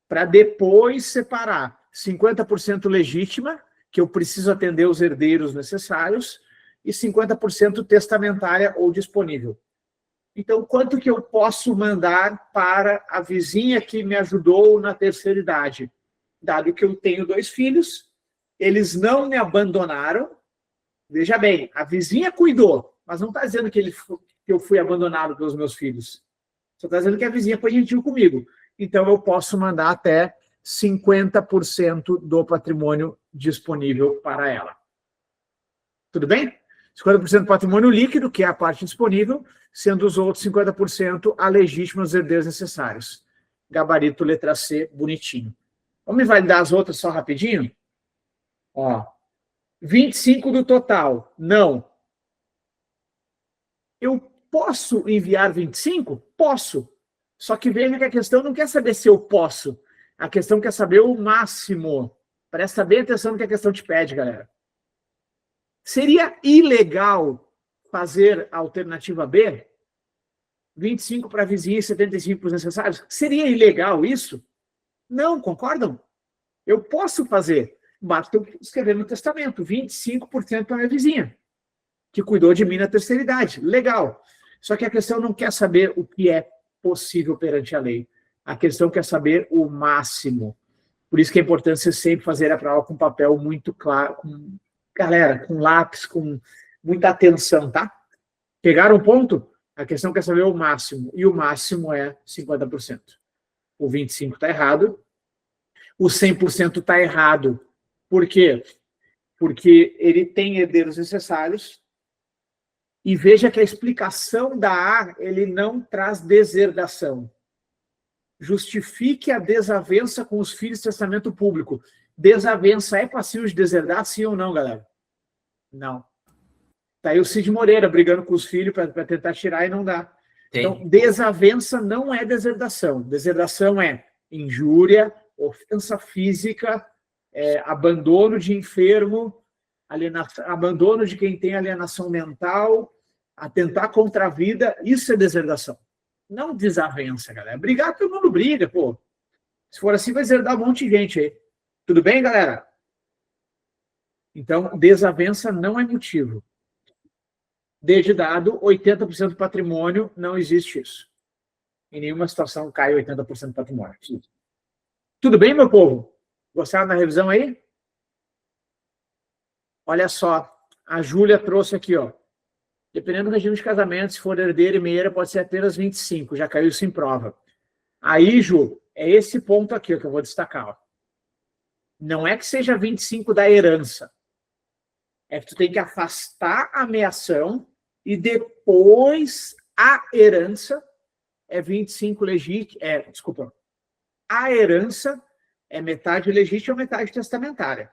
para depois separar 50% legítima, que eu preciso atender os herdeiros necessários, e 50% testamentária ou disponível. Então, quanto que eu posso mandar para a vizinha que me ajudou na terceira idade? Dado que eu tenho 2 filhos, eles não me abandonaram. Veja bem, a vizinha cuidou, mas não está dizendo que eu fui abandonado pelos meus filhos. Só está dizendo que a vizinha foi gentil comigo. então eu posso mandar até 50% do patrimônio disponível para ela. Tudo bem? 50% do patrimônio líquido, que é a parte disponível, sendo os outros 50% a legítimos herdeiros necessários. Gabarito letra C, bonitinho. Vamos invalidar as outras só rapidinho? Ó, 25 do total, não. Eu posso enviar 25? Posso. Só que veja que a questão não quer saber se eu posso. A questão quer saber o máximo. Presta bem atenção no que a questão te pede, galera. Seria ilegal fazer a alternativa B? 25 para a vizinha e 75 para os necessários? Seria ilegal isso? Não, concordam? Eu posso fazer. Basta eu escrever no testamento. 25% para a minha vizinha, que cuidou de mim na terceira idade. Legal. Só que a questão não quer saber o que é possível perante a lei. A questão quer saber o máximo. Por isso que é importante você sempre fazer a prova com papel muito claro, galera, com lápis, com muita atenção, tá? Pegaram o ponto? A questão quer saber o máximo. E o máximo é 50%. O 25% está errado. O 100% está errado. Por quê? Porque ele tem herdeiros necessários. E veja que a explicação da A, ele não traz deserdação. Justifique a desavença com os filhos de testamento público. Desavença é passível de deserdar, sim ou não, galera? Não. Tá aí o Cid Moreira brigando com os filhos para tentar tirar e não dá. Então, desavença não é deserdação. Deserdação é injúria, ofensa física, abandono de enfermo, abandono de quem tem alienação mental, atentar contra a vida. Isso é deserdação. Não desavença, galera. Brigar, todo mundo briga, pô. Se for assim, vai deserdar um monte de gente aí. Tudo bem, galera? Então, desavença não é motivo. Desde dado, 80% do patrimônio, não existe isso. Em nenhuma situação cai 80% do patrimônio. Tudo bem, meu povo? Gostaram da revisão aí? Olha só, a Júlia trouxe aqui, ó. Dependendo do regime de casamento, se for herdeira e meieira, pode ser apenas 25, já caiu isso em prova. Aí, Ju, é esse ponto aqui ó, que eu vou destacar, ó. Não é que seja 25 da herança. É que tu tem que afastar a meação e depois a herança é 25 legítimo. Desculpa. A herança é metade legítima e metade testamentária.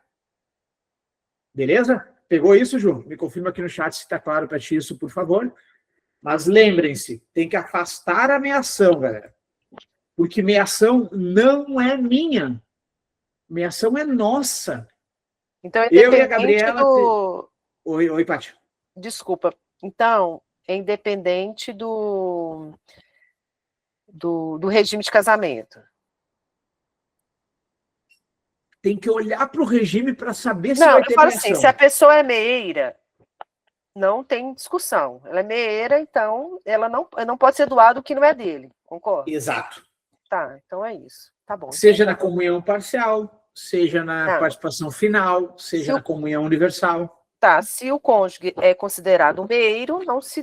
Beleza? Pegou isso, Ju? Me confirma aqui no chat se está claro para ti isso, por favor. Mas lembrem-se, tem que afastar a meação, galera. Porque meação não é minha. Meação é nossa. Então, Eu e a Gabriela... Oi, Paty. Desculpa. Então, é independente do regime de casamento. Tem que olhar para o regime para saber se Não, vai ter eu falo meação. assim, se a pessoa é meieira, não tem discussão. Ela é meieira, então ela não pode ser doado o que não é dele. Concorda? Exato. Tá, então é isso. Tá bom. Seja na comunhão parcial, seja na participação final, seja na comunhão universal. Tá, se o cônjuge é considerado um meieiro,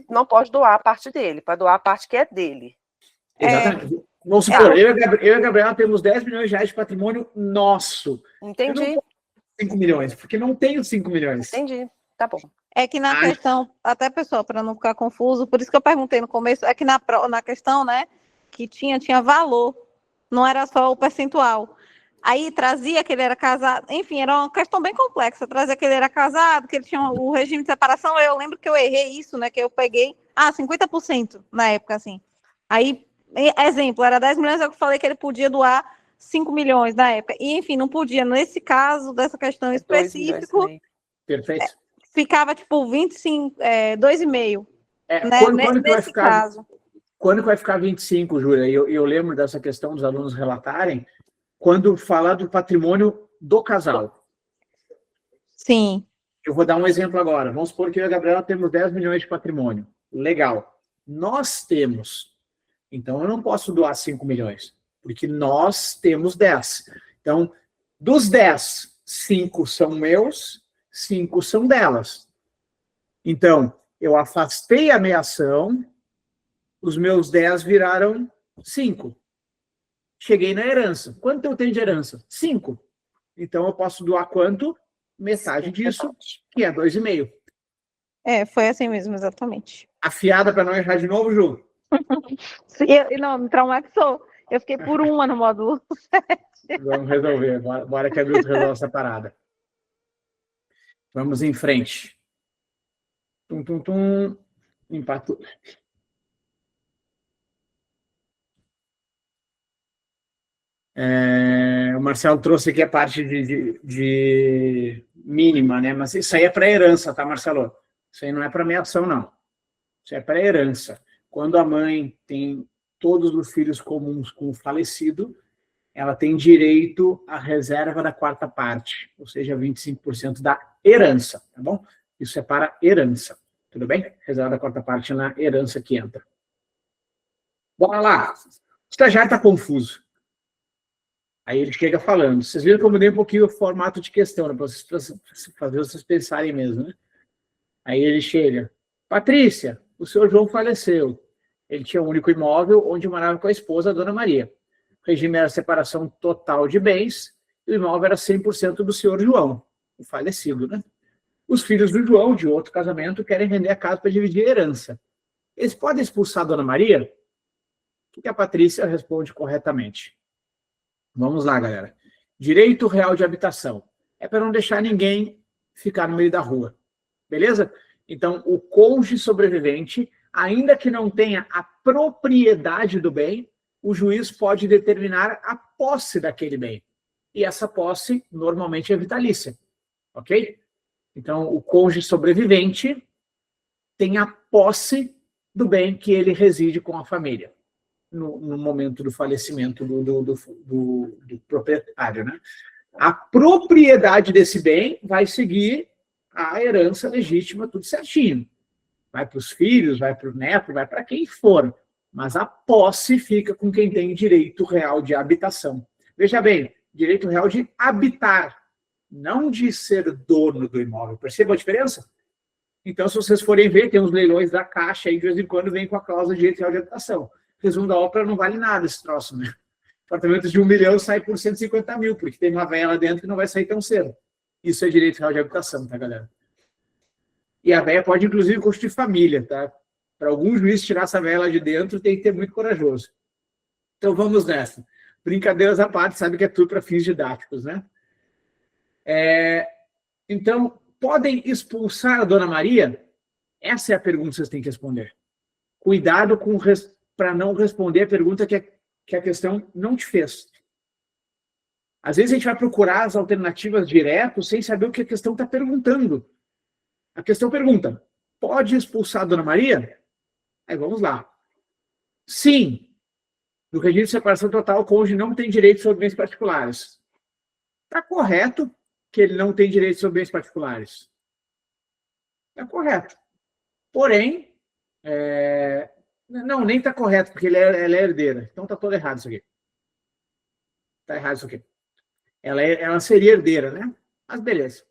não pode doar a parte dele, para doar a parte que é dele. Exatamente. Vamos supor, eu e a Gabriela temos 10 milhões de reais de patrimônio nosso. Entendi. Eu não posso 5 milhões, porque não tenho 5 milhões. Entendi, tá bom. É que na questão, até pessoal, para não ficar confuso, por isso que eu perguntei no começo, é que na questão, né, que tinha valor, não era só o percentual. Aí trazia que ele era casado, enfim, era uma questão bem complexa, trazia que ele era casado, que ele tinha o regime de separação, eu lembro que eu errei isso, né, que eu peguei, 50% na época, assim. Aí, exemplo, era 10 milhões, eu falei que ele podia doar 5 milhões na época, e enfim, não podia, nesse caso, dessa questão específica, perfeito. Ficava tipo 25, 2,5, né, quando nesse caso. Quando vai ficar 25, Júlia? Eu lembro dessa questão dos alunos relatarem, quando falar do patrimônio do casal. Sim. Eu vou dar um exemplo agora. Vamos supor que eu e a Gabriela temos 10 milhões de patrimônio. Legal. Nós temos. Então, eu não posso doar 5 milhões, porque nós temos 10. Então, dos 10, 5 são meus, 5 são delas. Então, eu afastei a meação, os meus 10 viraram 5. cheguei na herança. Quanto eu tenho de herança? 5. Então, eu posso doar quanto? Metade disso, que é 2,5. Foi assim mesmo, exatamente. Afiada para não errar de novo, Ju? Não, me traumatizou. Eu fiquei por uma no módulo 7. Vamos resolver. Bora que a Milton resolve essa parada. Vamos em frente. Tum, tum, tum. Empatou. O Marcelo trouxe aqui a parte de mínima, né? Mas isso aí é para herança, tá, Marcelo? Isso aí não é para meação, não. Isso é para herança. Quando a mãe tem todos os filhos comuns com o falecido, ela tem direito à reserva da 4ª parte, ou seja, 25% da herança, tá bom? Isso é para herança, tudo bem? Reserva da 4ª parte na herança que entra. Bora lá. O estagiário está confuso. Aí ele chega falando. Vocês viram que eu mudei um pouquinho o formato de questão, né? Para fazer vocês pensarem mesmo, né? Aí ele chega. Patrícia, o senhor João faleceu. Ele tinha um único imóvel onde morava com a esposa, a dona Maria. O regime era separação total de bens e o imóvel era 100% do senhor João, o falecido, né? Os filhos do João, de outro casamento, querem vender a casa para dividir a herança. Eles podem expulsar a dona Maria? O que a Patrícia responde corretamente? Vamos lá, galera. Direito real de habitação. É para não deixar ninguém ficar no meio da rua. Beleza? Então, o cônjuge sobrevivente, ainda que não tenha a propriedade do bem, o juiz pode determinar a posse daquele bem. E essa posse, normalmente, é vitalícia. Ok? Então, o cônjuge sobrevivente tem a posse do bem que ele reside com a família no momento do falecimento do proprietário, né? A propriedade desse bem vai seguir a herança legítima, tudo certinho. Vai para os filhos, vai para o neto, vai para quem for. Mas a posse fica com quem tem direito real de habitação. Veja bem, direito real de habitar, não de ser dono do imóvel. Perceba a diferença? Então, se vocês forem ver, tem uns leilões da Caixa aí, de vez em quando vem com a cláusula de direito real de habitação. Resumo da ópera, não vale nada esse troço, né? Apartamento de 1 milhão sai por 150 mil, porque tem uma véia lá dentro que não vai sair tão cedo. Isso é direito real de habitação, tá, galera? E a véia pode, inclusive, constituir família, tá? Para algum juiz tirar essa véia lá de dentro, tem que ter muito corajoso. Então, vamos nessa. Brincadeiras à parte, sabe que é tudo para fins didáticos, né? Então, podem expulsar a dona Maria? Essa é a pergunta que vocês têm que responder. Cuidado para não responder a pergunta que a questão não te fez. Às vezes a gente vai procurar as alternativas direto sem saber o que a questão está perguntando. A questão pergunta, pode expulsar a dona Maria? Aí vamos lá. Sim, no regime de separação total, o cônjuge não tem direito sobre bens particulares. Está correto que ele não tem direito sobre bens particulares. Está correto. Porém, não, nem está correto, porque ela é herdeira. Então está todo errado isso aqui. Está errado isso aqui. Ela seria herdeira, né? Mas beleza.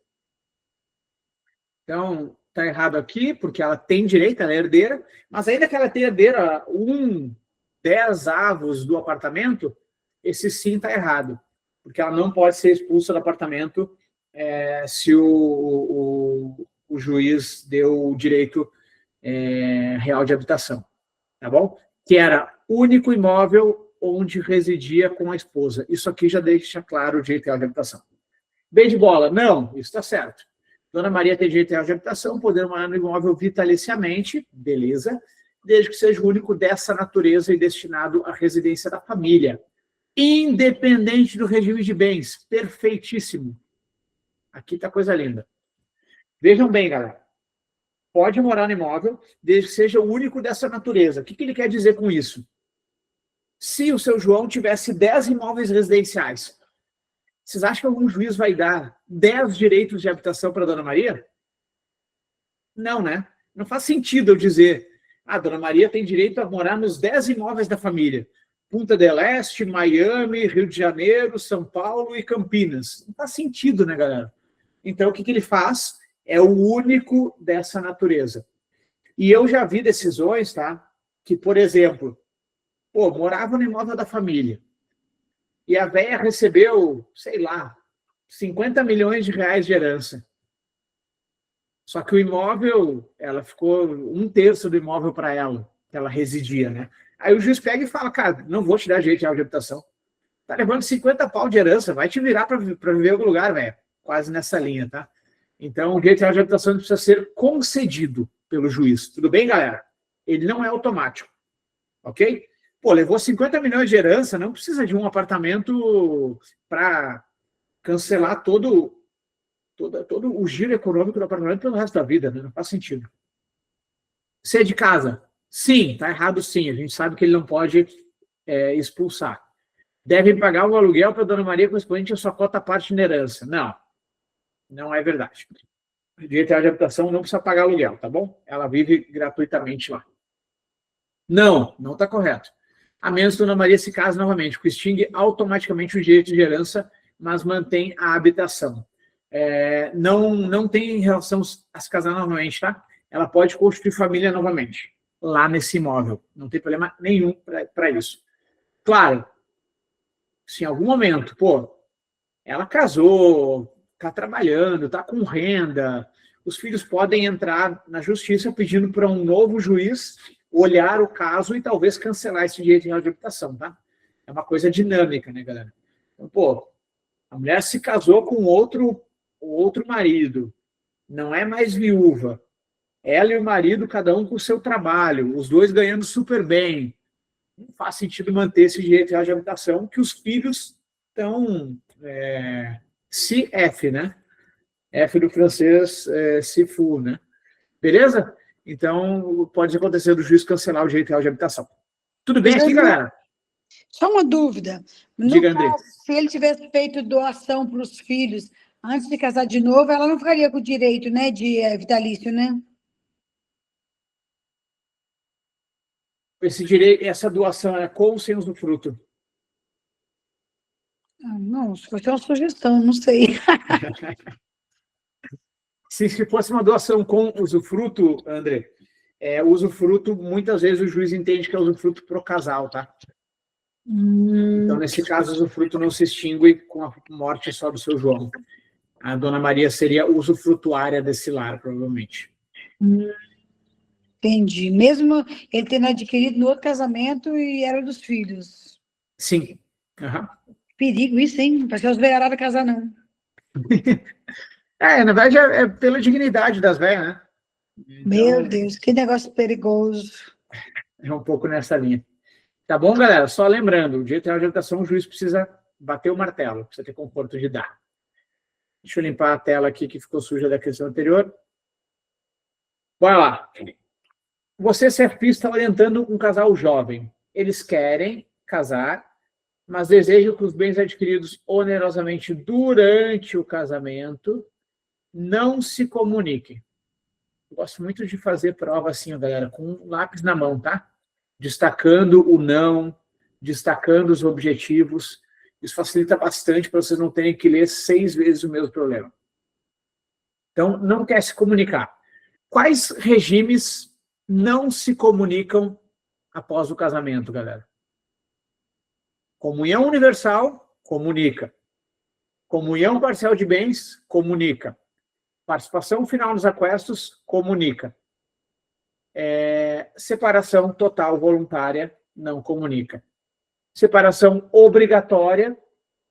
Então, está errado aqui, porque ela tem direito, ela é herdeira, mas ainda que ela tenha herdeira 10 avos do apartamento, esse sim está errado, porque ela não pode ser expulsa do apartamento se o juiz deu o direito real de habitação, tá bom? Que era o único imóvel onde residia com a esposa. Isso aqui já deixa claro o direito real de habitação. Bem de bola, não, isso está certo. Dona Maria tem direito real de habitação, poder morar no imóvel vitaliciamente, beleza, desde que seja o único dessa natureza e destinado à residência da família. Independente do regime de bens, perfeitíssimo. Aqui está coisa linda. Vejam bem, galera. Pode morar no imóvel, desde que seja o único dessa natureza. O que ele quer dizer com isso? Se o seu João tivesse 10 imóveis residenciais, vocês acham que algum juiz vai dar 10 direitos de habitação para a Dona Maria? Não, né? Não faz sentido eu dizer, a Dona Maria tem direito a morar nos 10 imóveis da família. Punta del Este, Miami, Rio de Janeiro, São Paulo e Campinas. Não faz sentido, né, galera? Então, o que ele faz? É o único dessa natureza. E eu já vi decisões, tá? Que, por exemplo, morava no imóvel da família. e a véia recebeu, sei lá, 50 milhões de reais de herança. Só que o imóvel, ela ficou 1/3 do imóvel para ela, que ela residia, né? Aí o juiz pega e fala, cara, não vou te dar direito de habitação. Tá levando 50 pau de herança, vai te virar para viver em algum lugar, velho. Quase nessa linha, tá? Então, o direito de habitação precisa ser concedido pelo juiz. Tudo bem, galera? Ele não é automático, ok? Pô, levou 50 milhões de herança, não precisa de um apartamento para cancelar todo o giro econômico do apartamento pelo resto da vida, né? Não faz sentido. Você é de casa? Sim, tá errado sim. A gente sabe que ele não pode expulsar. Devem pagar o aluguel para a dona Maria correspondente à sua cota parte na herança. Não, não é verdade. O direito de habitação não precisa pagar aluguel, tá bom? Ela vive gratuitamente lá. Não, não está correto. A menos que a dona Maria se case novamente, que extingue automaticamente o direito de herança, mas mantém a habitação. Não tem relação a se casar novamente, tá? Ela pode constituir família novamente, lá nesse imóvel. Não tem problema nenhum para isso. Claro, se em algum momento, pô, ela casou, está trabalhando, está com renda, os filhos podem entrar na justiça pedindo para um novo juiz olhar o caso e talvez cancelar esse direito de habitação, tá? É uma coisa dinâmica, né, galera? Então, pô, a mulher se casou com outro marido, não é mais viúva, ela e o marido, cada um com o seu trabalho, os dois ganhando super bem. Não faz sentido manter esse direito de habitação, que os filhos estão CF, né? F do francês, CIFU, né? Beleza? Então, pode acontecer do juiz cancelar o direito de habitação. Tudo bem aqui, galera? Só uma dúvida. Diga, André. Se ele tivesse feito doação para os filhos antes de casar de novo, ela não ficaria com o direito, né, de vitalício, né? Essa doação é com ou sem usufruto? Não, isso foi uma sugestão, não sei. Se fosse uma doação com usufruto, André, usufruto, muitas vezes o juiz entende que é usufruto pro casal, tá? Então, nesse caso, o usufruto não se extingue com a morte só do seu João. A dona Maria seria usufrutuária desse lar, provavelmente. Entendi. Mesmo ele tendo adquirido no outro casamento e era dos filhos. Sim. Uhum. Perigo isso, hein? Não parece que os velharados casar, não. Na verdade, é pela dignidade das velhas, né? Então, meu Deus, que negócio perigoso. É um pouco nessa linha. Tá bom, galera? Só lembrando, o direito de habitação, o juiz precisa bater o martelo, precisa ter conforto de dar. Deixa eu limpar a tela aqui que ficou suja da questão anterior. Bora lá. Você, CFP, está orientando um casal jovem. Eles querem casar, mas desejam que os bens adquiridos onerosamente durante o casamento não se comuniquem. Eu gosto muito de fazer prova assim, galera, com um lápis na mão, tá? Destacando o não, destacando os objetivos. Isso facilita bastante para vocês não terem que ler 6 vezes o mesmo problema. Então, não quer se comunicar. Quais regimes não se comunicam após o casamento, galera? Comunhão universal, comunica. Comunhão parcial de bens, comunica. Participação final nos aquestos, comunica. Separação total voluntária, não comunica. Separação obrigatória,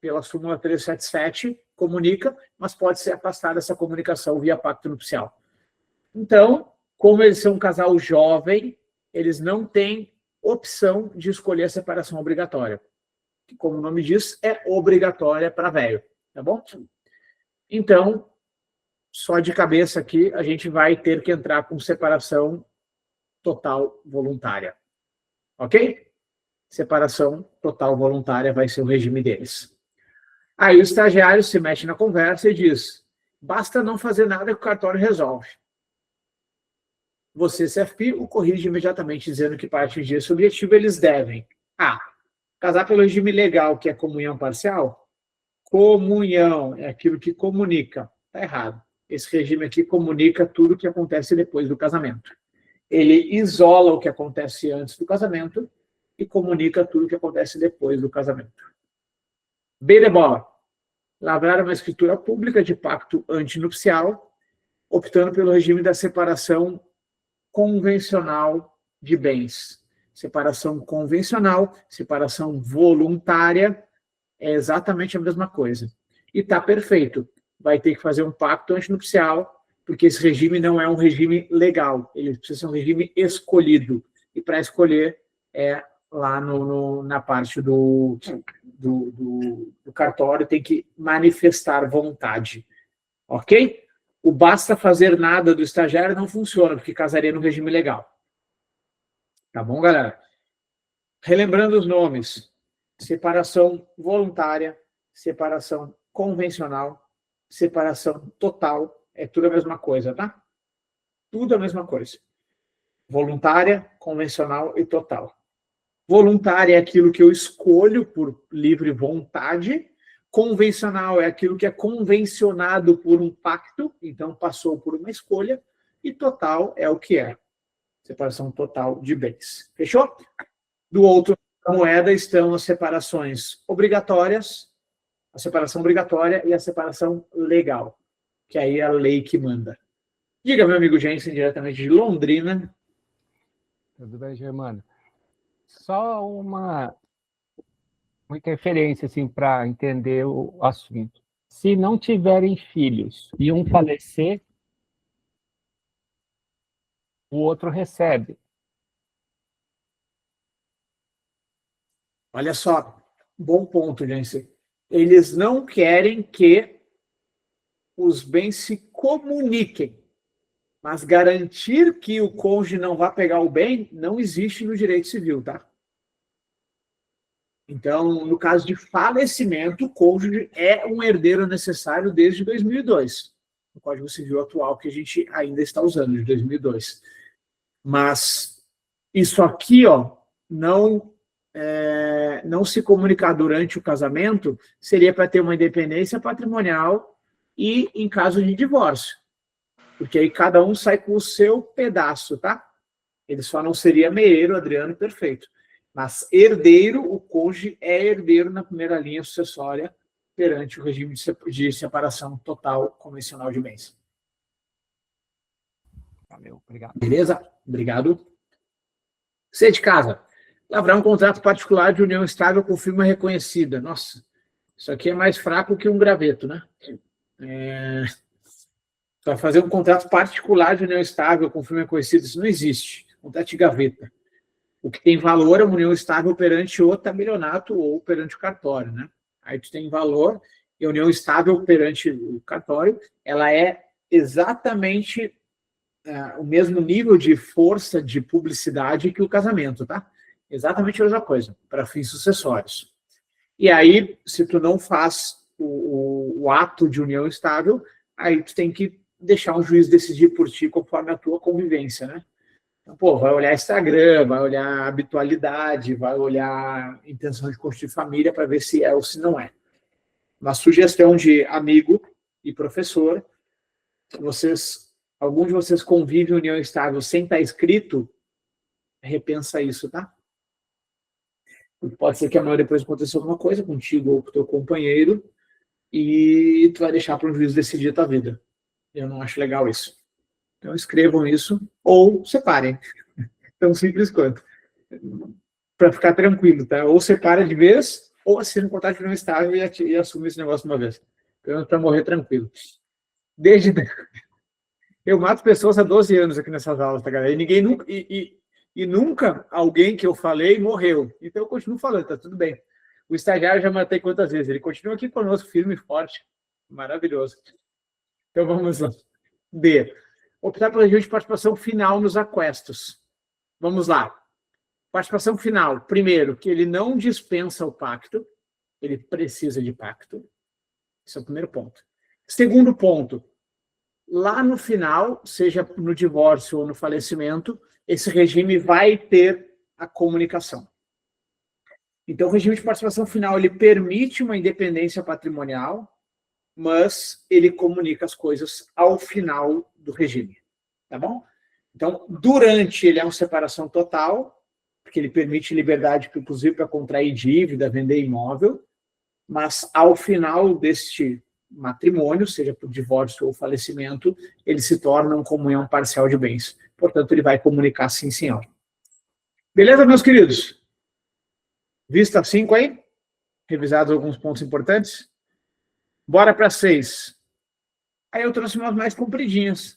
pela súmula 377, comunica, mas pode ser afastada essa comunicação via pacto nupcial. Então, como eles são um casal jovem, eles não têm opção de escolher a separação obrigatória. Que, como o nome diz, é obrigatória para velho, tá bom? Então, só de cabeça aqui, a gente vai ter que entrar com separação total voluntária. Ok? Separação total voluntária vai ser o regime deles. Aí o estagiário se mete na conversa e diz: basta não fazer nada que o cartório resolve. Você, CFP, o corrige imediatamente, dizendo que para atingir esse objetivo eles devem casar pelo regime legal, que é comunhão parcial. Comunhão é aquilo que comunica. Está errado. Esse regime aqui comunica tudo o que acontece depois do casamento. Ele isola o que acontece antes do casamento e comunica tudo o que acontece depois do casamento. B de bola. Lavrar uma escritura pública de pacto antinupcial, optando pelo regime da separação convencional de bens. Separação convencional, separação voluntária, é exatamente a mesma coisa. E está perfeito. Vai ter que fazer um pacto antinupcial, porque esse regime não é um regime legal, ele precisa ser um regime escolhido. E para escolher é lá na parte do cartório, tem que manifestar vontade. Ok? O basta fazer nada do estagiário não funciona, porque casaria no regime legal. Tá bom, galera? Relembrando os nomes: separação voluntária, separação convencional, separação total, é tudo a mesma coisa, tá? Tudo a mesma coisa. Voluntária, convencional e total. Voluntária é aquilo que eu escolho por livre vontade. Convencional é aquilo que é convencionado por um pacto, então passou por uma escolha. E total é o que é. Separação total de bens. Fechou? Do outro lado da moeda estão as separações obrigatórias, a separação obrigatória e a separação legal, que aí é a lei que manda. Diga, meu amigo Jensen, diretamente de Londrina. Tudo bem, Germano? Só uma interferência assim, para entender o assunto. Se não tiverem filhos e um falecer, o outro recebe. Olha só, bom ponto, Jensen. Eles não querem que os bens se comuniquem, mas garantir que o cônjuge não vá pegar o bem não existe no direito civil, tá? Então, no caso de falecimento, o cônjuge é um herdeiro necessário desde 2002, no Código Civil atual que a gente ainda está usando, de 2002. Mas isso aqui, ó, não se comunicar durante o casamento seria para ter uma independência patrimonial e em caso de divórcio. Porque aí cada um sai com o seu pedaço, tá? Ele só não seria meeiro, Adriano, perfeito. Mas herdeiro, o cônjuge é herdeiro na primeira linha sucessória perante o regime de separação total convencional de bens. Valeu, obrigado. Beleza? Obrigado. C de casa. Lavrar um contrato particular de união estável com firma reconhecida. Nossa, isso aqui é mais fraco que um graveto, né? Para fazer um contrato particular de união estável com firma reconhecida, isso não existe. Contrato de gaveta. O que tem valor é uma união estável perante o tabelionato ou perante o cartório, né? Aí tu tem valor, e a união estável perante o cartório, ela é exatamente o mesmo nível de força de publicidade que o casamento, tá? Exatamente a mesma coisa, para fins sucessórios. E aí, se tu não faz o ato de união estável, aí tu tem que deixar um juiz decidir por ti conforme a tua convivência, né? Então, pô, vai olhar Instagram, vai olhar habitualidade, vai olhar intenção de constituir família para ver se é ou se não é. Uma sugestão de amigo e professor, se algum de vocês convive em união estável sem estar escrito, repensa isso, tá? Porque pode ser que amanhã depois aconteça alguma coisa contigo ou com o teu companheiro e tu vai deixar para um juiz decidir a tua vida. Eu não acho legal isso. Então escrevam isso ou separem. Tão simples quanto. Para ficar tranquilo, tá? Ou separa de vez, ou assina um contrato de união estável e assume esse negócio de uma vez. Para morrer tranquilo. Eu mato pessoas há 12 anos aqui nessas aulas, tá, galera? E ninguém nunca... E nunca alguém que eu falei morreu. Então eu continuo falando, tá tudo bem. O estagiário já matei quantas vezes? Ele continua aqui conosco, firme e forte. Maravilhoso. Então vamos lá. D. Optar pelo regime de participação final nos aquestos. Vamos lá. Participação final. Primeiro, que ele não dispensa o pacto. Ele precisa de pacto. Esse é o primeiro ponto. Segundo ponto. Lá no final, seja no divórcio ou no falecimento, esse regime vai ter a comunicação. Então, o regime de participação final, ele permite uma independência patrimonial, mas ele comunica as coisas ao final do regime, tá bom? Então, durante ele é uma separação total, porque ele permite liberdade, inclusive, para contrair dívida, vender imóvel, mas ao final deste matrimônio, seja por divórcio ou falecimento, eles se tornam comunhão parcial de bens. Portanto, ele vai comunicar sim, senhor. Beleza, meus queridos? Vista 5 aí? Revisados alguns pontos importantes? Bora para 6. Aí eu trouxe umas mais compridinhas.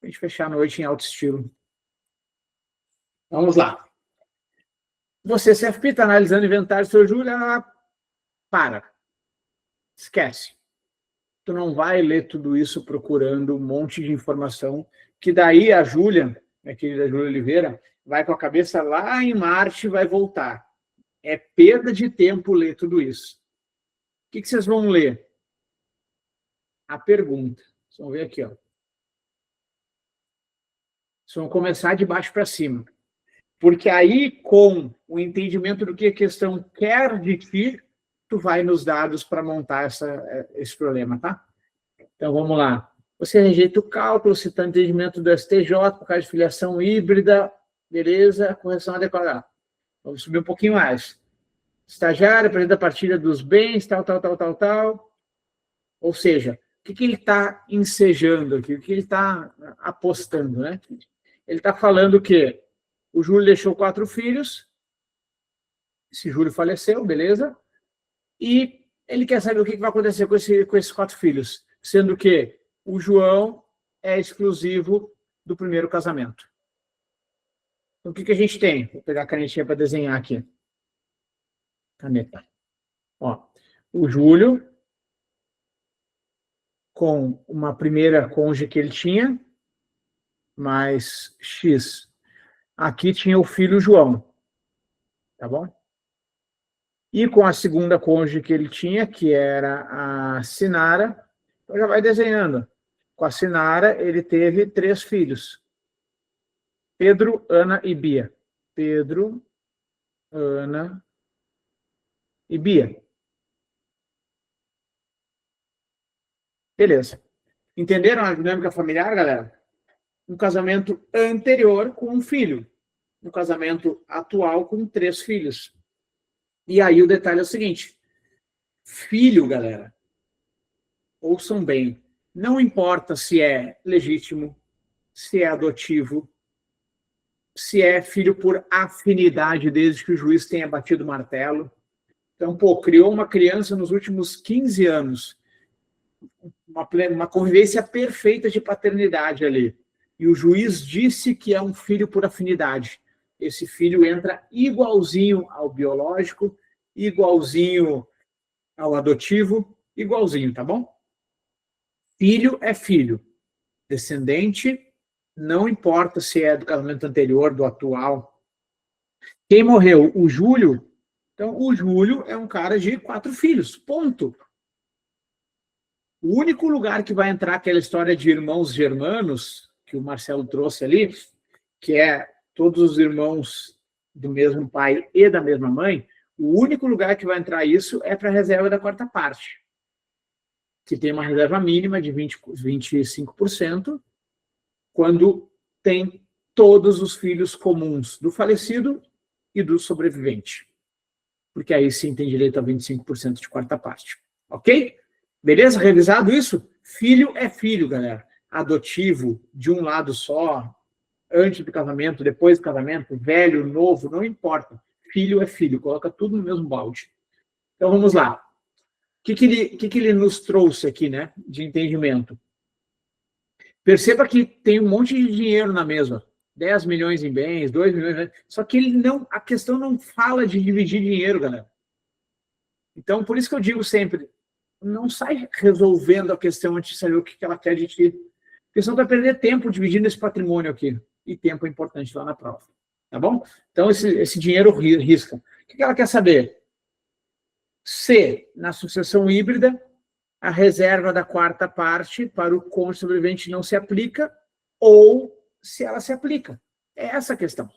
Pra gente fechar a noite em alto estilo. Vamos lá. Você, CFP, está analisando o inventário do seu Júlio, para. Esquece. Tu não vai ler tudo isso procurando um monte de informação, que daí a Júlia, minha querida Júlia Oliveira, vai com a cabeça lá em Marte e vai voltar. É perda de tempo ler tudo isso. O que vocês vão ler? A pergunta. Vocês vão ver aqui, ó. Vocês vão começar de baixo para cima. Porque aí, com o entendimento do que a questão quer de ti, tu vai nos dados para montar esse problema, tá? Então, vamos lá. Você rejeita o cálculo, citando o entendimento do STJ, por causa de filiação híbrida, beleza, correção adequada. Vamos subir um pouquinho mais. Estagiário, apresenta a partilha dos bens, tal. Ou seja, o que ele está ensejando aqui? O que ele está apostando, né? Ele está falando que o Júlio deixou 4 filhos, esse Júlio faleceu, beleza? E ele quer saber o que vai acontecer com esses 4 filhos, sendo que o João é exclusivo do primeiro casamento. Então, o que a gente tem? Vou pegar a canetinha para desenhar aqui. Caneta. Ó, o Júlio, com uma primeira cônjuge que ele tinha, mais X. Aqui tinha o filho João. Tá bom? E com a segunda cônjuge que ele tinha, que era a Sinara, então já vai desenhando. Com a Sinara, ele teve 3 filhos. Pedro, Ana e Bia. Pedro, Ana e Bia. Beleza. Entenderam a dinâmica familiar, galera? Um casamento anterior com um filho. Um casamento atual com 3 filhos. E aí o detalhe é o seguinte. Filho, galera, ouçam bem. Não importa se é legítimo, se é adotivo, se é filho por afinidade, desde que o juiz tenha batido o martelo. Então, criou uma criança nos últimos 15 anos. Uma convivência perfeita de paternidade ali. E o juiz disse que é um filho por afinidade. Esse filho entra igualzinho ao biológico, igualzinho ao adotivo, igualzinho, tá bom? Filho é filho. Descendente, não importa se é do casamento anterior, do atual. Quem morreu? O Júlio. Então, o Júlio é um cara de 4 filhos, ponto. O único lugar que vai entrar aquela história de irmãos germanos, que o Marcelo trouxe ali, que é todos os irmãos do mesmo pai e da mesma mãe, o único lugar que vai entrar isso é para a reserva da 4ª parte, que tem uma reserva mínima de 25%, quando tem todos os filhos comuns do falecido e do sobrevivente. Porque aí sim tem direito a 25% de 4ª parte. Ok? Beleza? Revisado isso? Filho é filho, galera. Adotivo, de um lado só, antes do casamento, depois do casamento, velho, novo, não importa. Filho é filho, coloca tudo no mesmo balde. Então vamos lá. O que ele nos trouxe aqui, né, de entendimento? Perceba que tem um monte de dinheiro na mesa. 10 milhões em bens, 2 milhões... Só que a questão não fala de dividir dinheiro, galera. Então, por isso que eu digo sempre, não sai resolvendo a questão antes de saber o que ela quer de ti. Porque senão vai perder tempo dividindo esse patrimônio aqui. E tempo é importante lá na prova. Tá bom? Então, esse dinheiro risca. O que ela quer saber? Se, na sucessão híbrida, a reserva da 4ª parte para o cônjuge sobrevivente não se aplica, ou se ela se aplica. É essa a questão.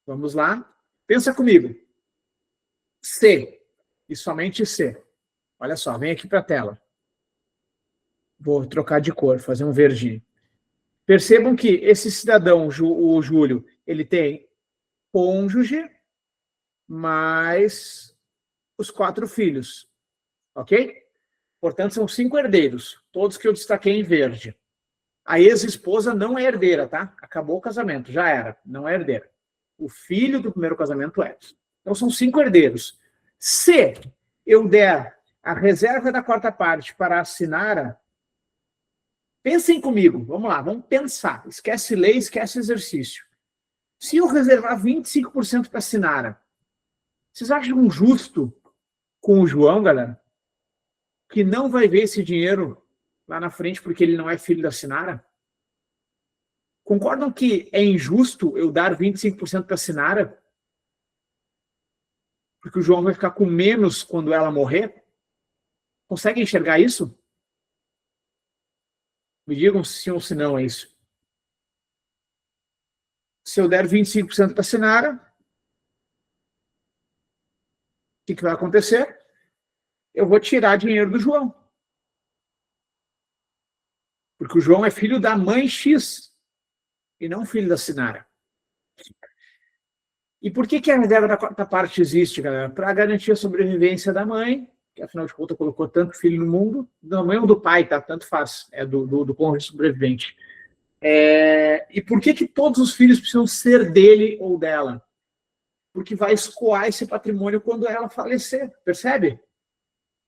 Vamos lá. Pensa comigo. Se, e somente se. Olha só, vem aqui para a tela. Vou trocar de cor, fazer um verdinho. Percebam que esse cidadão, o Júlio, ele tem cônjuge mais os 4 filhos, ok? Portanto, são 5 herdeiros, todos que eu destaquei em verde. A ex-esposa não é herdeira, tá? Acabou o casamento, já era, não é herdeira. O filho do primeiro casamento é. Então, são 5 herdeiros. Se eu der a reserva da 4ª parte para a Sinara, pensem comigo, vamos lá, vamos pensar. Esquece lei, esquece exercício. Se eu reservar 25% para a Sinara, vocês acham justo com o João, galera? Que não vai ver esse dinheiro lá na frente porque ele não é filho da Sinara? Concordam que é injusto eu dar 25% para a Sinara? Porque o João vai ficar com menos quando ela morrer? Conseguem enxergar isso? Me digam se sim ou se não é isso. Se eu der 25% para a Sinara, o que vai acontecer? Eu vou tirar dinheiro do João. Porque o João é filho da mãe X e não filho da Sinara. E por que a reserva da 4ª parte existe, galera? Para garantir a sobrevivência da mãe, que afinal de contas colocou tanto filho no mundo, da mãe ou do pai, tá? Tanto faz, é do cônjuge sobrevivente. E por que todos os filhos precisam ser dele ou dela? Porque vai escoar esse patrimônio quando ela falecer, percebe?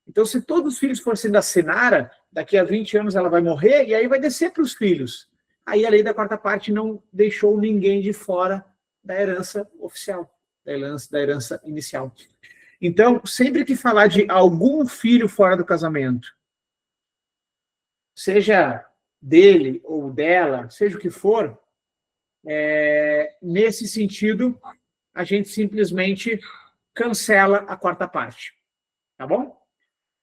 Então, se todos os filhos fossem da Sinara, daqui a 20 anos ela vai morrer, e aí vai descer para os filhos. Aí a lei da 4ª parte não deixou ninguém de fora da herança oficial, da herança inicial. Então, sempre que falar de algum filho fora do casamento, seja dele ou dela, seja o que for, nesse sentido, a gente simplesmente cancela a 4ª parte. Tá bom?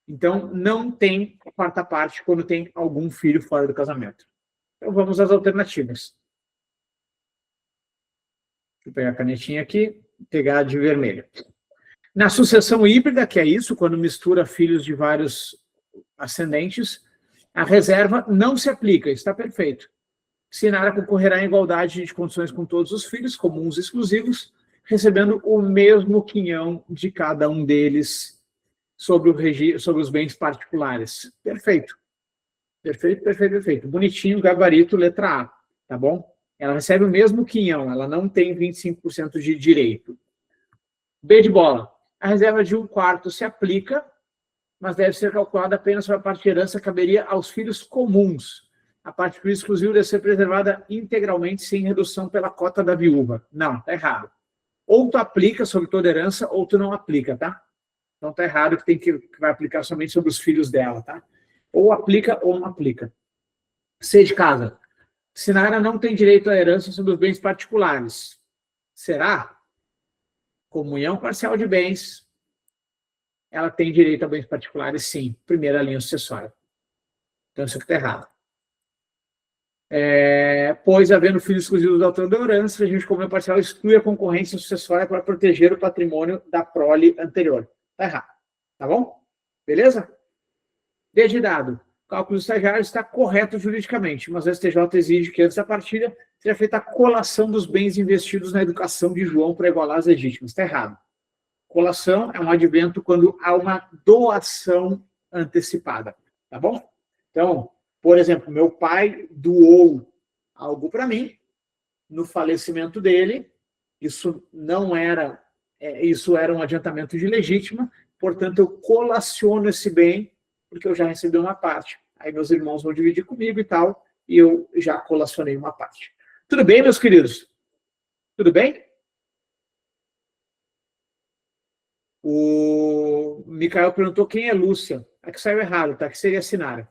Então, não tem a 4ª parte quando tem algum filho fora do casamento. Então, vamos às alternativas. Deixa eu pegar a canetinha aqui, pegar de vermelho. Na sucessão híbrida, que é isso, quando mistura filhos de vários ascendentes, a reserva não se aplica, está perfeito. Sinara concorrerá em igualdade de condições com todos os filhos, comuns e exclusivos, recebendo o mesmo quinhão de cada um deles sobre os bens particulares. Perfeito. Perfeito. Bonitinho, gabarito, letra A, tá bom? Ela recebe o mesmo quinhão, ela não tem 25% de direito. B de bola. A reserva de 1/4 se aplica, mas deve ser calculada apenas para a parte de herança que caberia aos filhos comuns. A parte de filho exclusivo deve ser preservada integralmente, sem redução pela cota da viúva. Não, tá errado. Ou tu aplica sobre toda herança, ou tu não aplica, tá? Então tá errado que vai aplicar somente sobre os filhos dela, tá? Ou aplica ou não aplica. C de casa. Sinara não tem direito à herança sobre os bens particulares. Será? Comunhão parcial de bens. Ela tem direito a bens particulares, sim. Primeira linha sucessória. Então isso aqui está errado. Pois, havendo filhos exclusivos da autor da herança, a gente, comunhão parcial, exclui a concorrência sucessória para proteger o patrimônio da prole anterior. Está errado. Tá bom? Beleza? D de dado. O cálculo do estagiário está correto juridicamente, mas o STJ exige que, antes da partilha, seja feita a colação dos bens investidos na educação de João para igualar as legítimas. Está errado. Colação é um advento quando há uma doação antecipada. Tá bom? Então, por exemplo, meu pai doou algo para mim, no falecimento dele, isso era um adiantamento de legítima, portanto, eu colaciono esse bem, porque eu já recebi uma parte. Aí meus irmãos vão dividir comigo e tal, e eu já colacionei uma parte. Tudo bem, meus queridos? Tudo bem? O Micael perguntou quem é Lúcia. Aqui saiu errado, tá? Que seria a Sinara.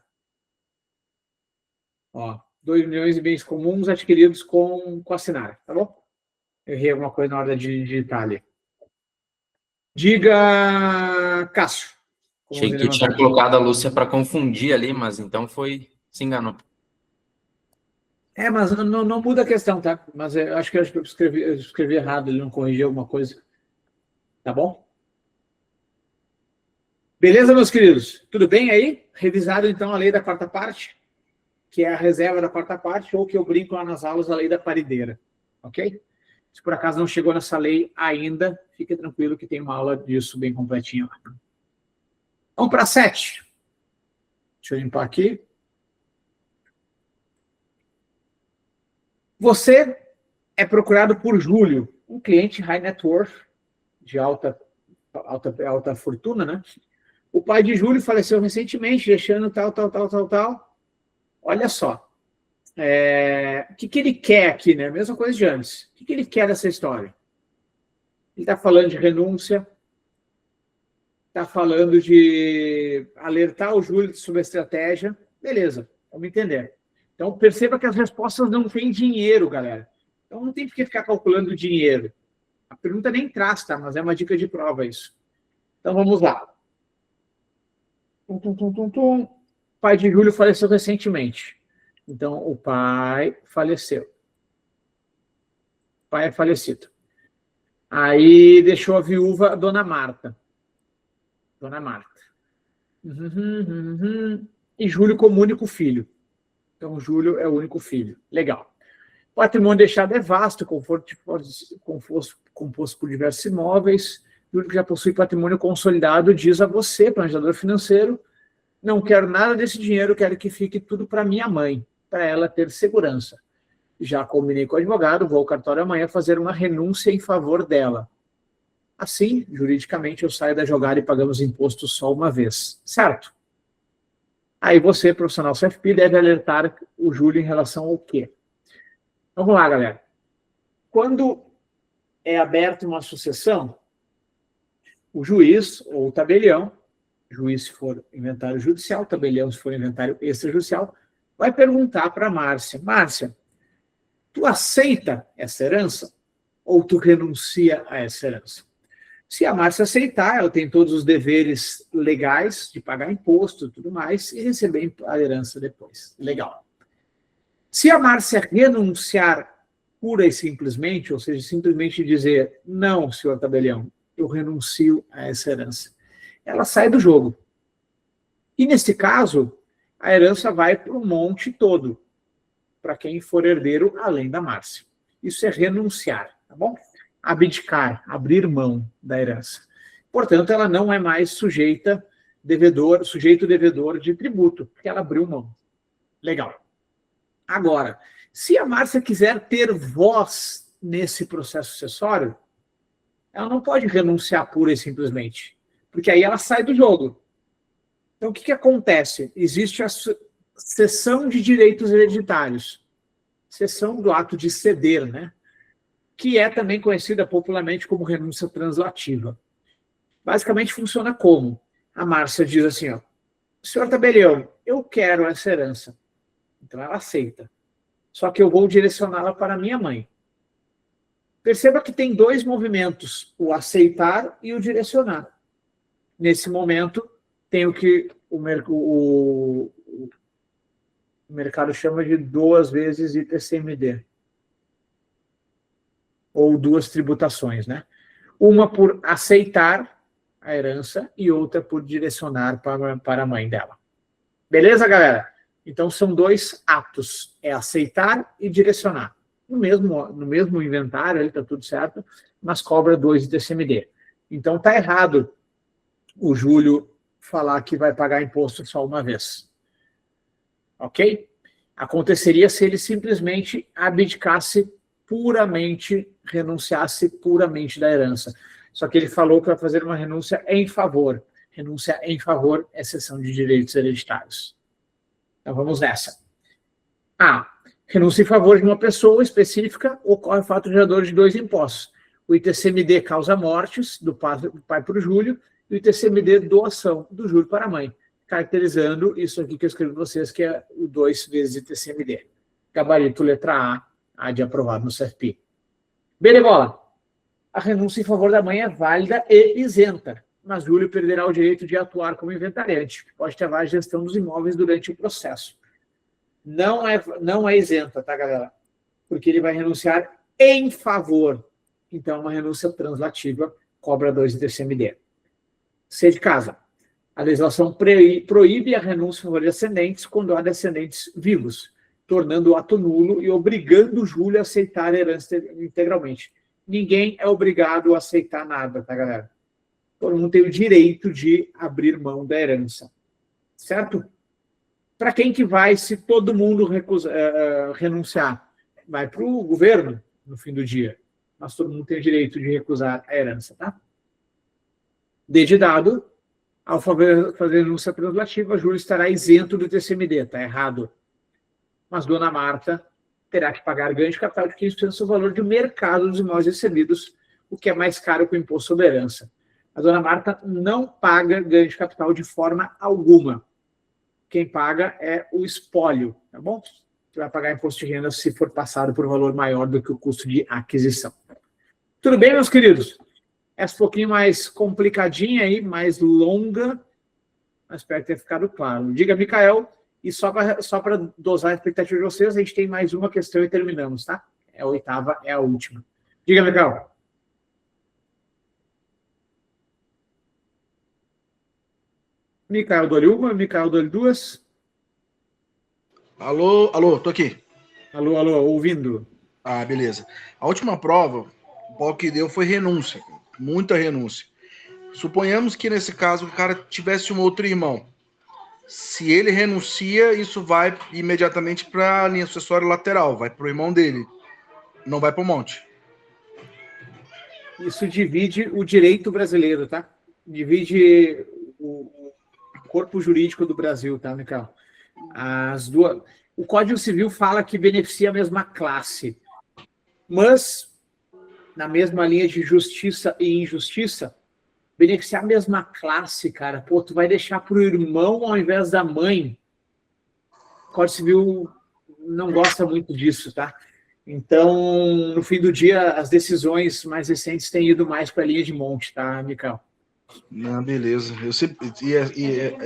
Ó, 2 milhões de bens comuns adquiridos com a Sinara, tá bom? Eu errei alguma coisa na hora de digitar ali. Diga, Cássio. Achei que tinha colocado a Lúcia para confundir ali, mas então se enganou. Mas não muda a questão, tá? Mas eu acho que eu escrevi errado, ele não corrigiu alguma coisa. Tá bom? Beleza, meus queridos? Tudo bem aí? Revisado, então, a lei da 4ª parte, que é a reserva da 4ª parte, ou que eu brinco lá nas aulas, a lei da parideira. Ok? Se por acaso não chegou nessa lei ainda, fique tranquilo que tem uma aula disso bem completinha lá. Vamos para 7. Deixa eu limpar aqui. Você é procurado por Júlio, um cliente high net worth, de alta fortuna, né? O pai de Júlio faleceu recentemente, deixando tal. Olha só. O que ele quer aqui, né? Mesma coisa de antes. O que ele quer dessa história? Ele está falando de renúncia, está falando de alertar o Júlio sobre a estratégia. Beleza, vamos entender. Então, perceba que as respostas não têm dinheiro, galera. Então, não tem por que ficar calculando o dinheiro. A pergunta nem traz, tá? Mas é uma dica de prova isso. Então, vamos lá. O pai de Júlio faleceu recentemente. Então, o pai faleceu. O pai é falecido. Aí, deixou a viúva, a Dona Marta. Dona Marta. E Júlio como único filho. Então, Júlio é o único filho. Legal. O patrimônio deixado é vasto, composto por diversos imóveis. Júlio já possui patrimônio consolidado, diz a você, planejador financeiro, não quero nada desse dinheiro, quero que fique tudo para minha mãe, para ela ter segurança. Já combinei com o advogado, vou ao cartório amanhã fazer uma renúncia em favor dela. Assim, juridicamente, eu saio da jogada e pagamos imposto só uma vez. Certo? Aí você, profissional CFP, deve alertar o Júlio em relação ao quê? Vamos lá, galera. Quando é aberta uma sucessão, o juiz ou o tabelião, juiz se for inventário judicial, tabelião se for inventário extrajudicial, vai perguntar para a Márcia, Márcia, tu aceita essa herança ou tu renuncia a essa herança? Se a Márcia aceitar, ela tem todos os deveres legais de pagar imposto e tudo mais e receber a herança depois. Legal. Se a Márcia renunciar pura e simplesmente, ou seja, simplesmente dizer, não, senhor tabelião, eu renuncio a essa herança, ela sai do jogo. E, nesse caso, a herança vai para o monte todo, para quem for herdeiro além da Márcia. Isso é renunciar, tá bom? Abdicar, abrir mão da herança. Portanto, ela não é mais sujeito devedor de tributo, porque ela abriu mão. Legal. Agora, se a Márcia quiser ter voz nesse processo sucessório, ela não pode renunciar pura e simplesmente, porque aí ela sai do jogo. Então, o que acontece? Existe a cessão de direitos hereditários, cessão do ato de ceder, né? Que é também conhecida popularmente como renúncia translativa. Basicamente funciona como? A Márcia diz assim, ó, senhor tabelião, eu quero essa herança. Então ela aceita. Só que eu vou direcioná-la para minha mãe. Perceba que tem dois movimentos, o aceitar e o direcionar. Nesse momento, tem o que o mercado chama de 2 vezes ITCMD. Ou 2 tributações, né? Uma por aceitar a herança e outra por direcionar para a mãe dela. Beleza, galera? Então, são 2 atos, é aceitar e direcionar. No mesmo inventário, ele está tudo certo, mas cobra 2 ITCMD. Então, está errado o Júlio falar que vai pagar imposto só uma vez. Ok? Aconteceria se ele simplesmente abdicasse puramente, renunciasse puramente da herança. Só que ele falou que vai fazer uma renúncia em favor. Renúncia em favor é cessão de direitos hereditários. Então vamos nessa. Renúncia em favor de uma pessoa específica ocorre fato gerador de 2 impostos. O ITCMD causa mortes do pai para o Júlio e o ITCMD doação do Júlio para a mãe, caracterizando isso aqui que eu escrevi para vocês, que é o 2 vezes ITCMD. Gabarito letra A de aprovado no CFP. Beleza, a renúncia em favor da mãe é válida e isenta, mas Júlio perderá o direito de atuar como inventariante, que pode travar a gestão dos imóveis durante o processo. Não é isenta, tá, galera? Porque ele vai renunciar em favor. Então, uma renúncia translativa cobra 2 ITCMD. C de casa. A legislação proíbe a renúncia em favor de ascendentes quando há descendentes vivos, tornando o ato nulo e obrigando o Júlio a aceitar a herança integralmente. ninguém é obrigado a aceitar nada, tá, galera? Todo mundo tem o direito de abrir mão da herança, certo? Para quem que vai se todo mundo renunciar? Vai para o governo, no fim do dia. Mas todo mundo tem o direito de recusar a herança, tá? Desde dado, ao fazer renúncia translativa, Júlio estará isento do TCMD, tá errado. Mas Dona Marta terá que pagar ganho de capital de 15% do valor de mercado dos imóveis recebidos, o que é mais caro que o imposto sobre herança. A Dona Marta não paga ganho de capital de forma alguma. Quem paga é o espólio, tá bom? Você vai pagar imposto de renda se for passado por um valor maior do que o custo de aquisição. Tudo bem, meus queridos? Essa um pouquinho mais complicadinha aí, mais longa, mas espero ter ficado claro. Diga, Micael, e só para dosar a expectativa de vocês, a gente tem mais uma questão e terminamos, tá? É a oitava, é a última. Diga, Micael. Micael dole uma, Micael dole duas. Alô, tô aqui. Alô, ouvindo. Ah, beleza. A última prova, o pau que deu foi renúncia, muita renúncia. Suponhamos que nesse caso o cara tivesse um outro irmão. Se ele renuncia, isso vai imediatamente para a linha sucessória lateral, vai para o irmão dele, não vai para o monte. Isso divide o direito brasileiro, tá? Divide o corpo jurídico do Brasil, tá, Micael? As duas. O Código Civil fala que beneficia a mesma classe, mas na mesma linha de justiça e injustiça, beneficiar a mesma classe, cara, pô, tu vai deixar pro irmão ao invés da mãe. O Código Civil não gosta muito disso, tá? Então, no fim do dia, as decisões mais recentes têm ido mais para a linha de monte, tá, Micael? Não, beleza. Eu sempre,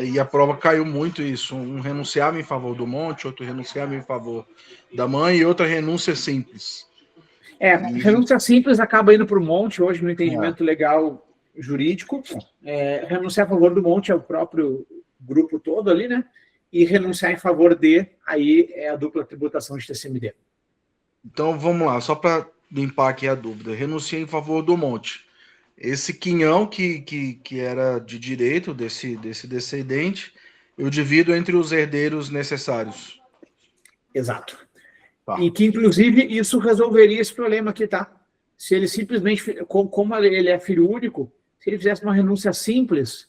e a prova caiu muito isso. Um renunciava em favor do monte, outro renunciava em favor da mãe e outra renúncia simples. Renúncia simples acaba indo para o monte hoje no entendimento legal jurídico. Renunciar a favor do monte é o próprio grupo todo ali, né? E renunciar em favor de, aí é a dupla tributação de TCMD. Então, vamos lá, só para limpar aqui a dúvida. Renunciei em favor do monte. Esse quinhão que era de direito desse descendente, eu divido entre os herdeiros necessários. Exato. Tá. E que, inclusive, isso resolveria esse problema aqui, tá? Se ele simplesmente, como ele é filho único, se ele fizesse uma renúncia simples,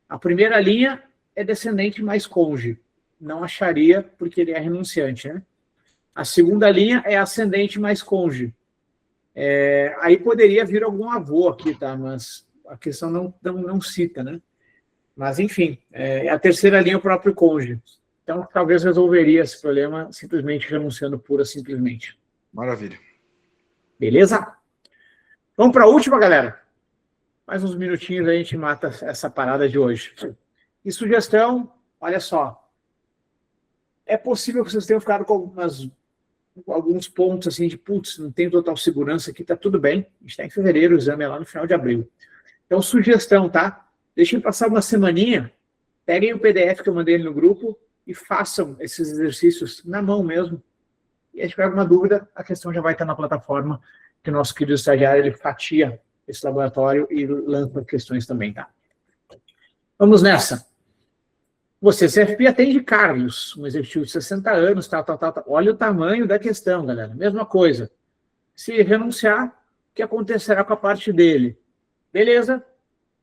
a primeira linha é descendente mais cônjuge. Não acharia, porque ele é renunciante, né? A segunda linha é ascendente mais cônjuge. Aí poderia vir algum avô aqui, tá? Mas a questão não cita, né? Mas, enfim, a terceira linha é o próprio cônjuge. Então, talvez resolveria esse problema simplesmente renunciando pura simplesmente. Maravilha. Beleza? Vamos para a última, galera. Mais uns minutinhos a gente mata essa parada de hoje. E sugestão, olha só. É possível que vocês tenham ficado com alguns pontos assim de, putz, não tem total segurança aqui, tá tudo bem. A gente está em fevereiro, o exame é lá no final de abril. Então, sugestão, tá? Deixem passar uma semaninha, peguem o PDF que eu mandei no grupo e façam esses exercícios na mão mesmo. E se tiver alguma dúvida, a questão já vai estar na plataforma que o nosso querido estagiário, ele fatia esse laboratório e lança questões também, tá? Vamos nessa. Você, CFP, atende Carlos, um executivo de 60 anos, tal. Olha o tamanho da questão, galera. Mesma coisa. Se renunciar, o que acontecerá com a parte dele? Beleza?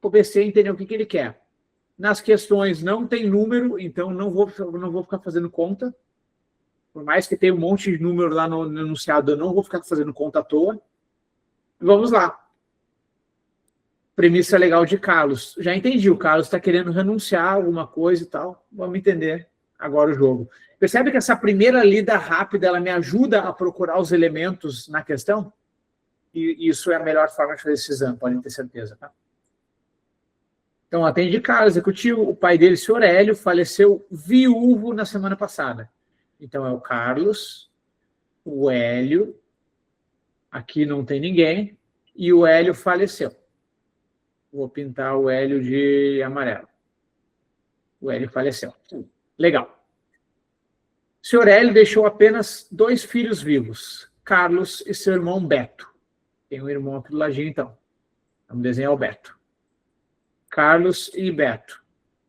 O PC entendeu o que ele quer. Nas questões não tem número, então não vou ficar fazendo conta. Por mais que tenha um monte de número lá no enunciado, eu não vou ficar fazendo conta à toa. Vamos lá. Premissa legal de Carlos. Já entendi, o Carlos está querendo renunciar a alguma coisa e tal. Vamos entender agora o jogo. Percebe que essa primeira lida rápida, ela me ajuda a procurar os elementos na questão? E isso é a melhor forma de fazer esse exame, podem ter certeza, tá? Então, atende Carlos, executivo. O pai dele, senhor Hélio, faleceu viúvo na semana passada. Então, é o Carlos, o Hélio, aqui não tem ninguém, e o Hélio faleceu. Vou pintar o Hélio de amarelo. O Hélio faleceu. Legal. O senhor Hélio deixou apenas 2 filhos vivos, Carlos e seu irmão Beto. Tem um irmão aqui do ladinho, então. Vamos desenhar o Beto. Carlos e Beto.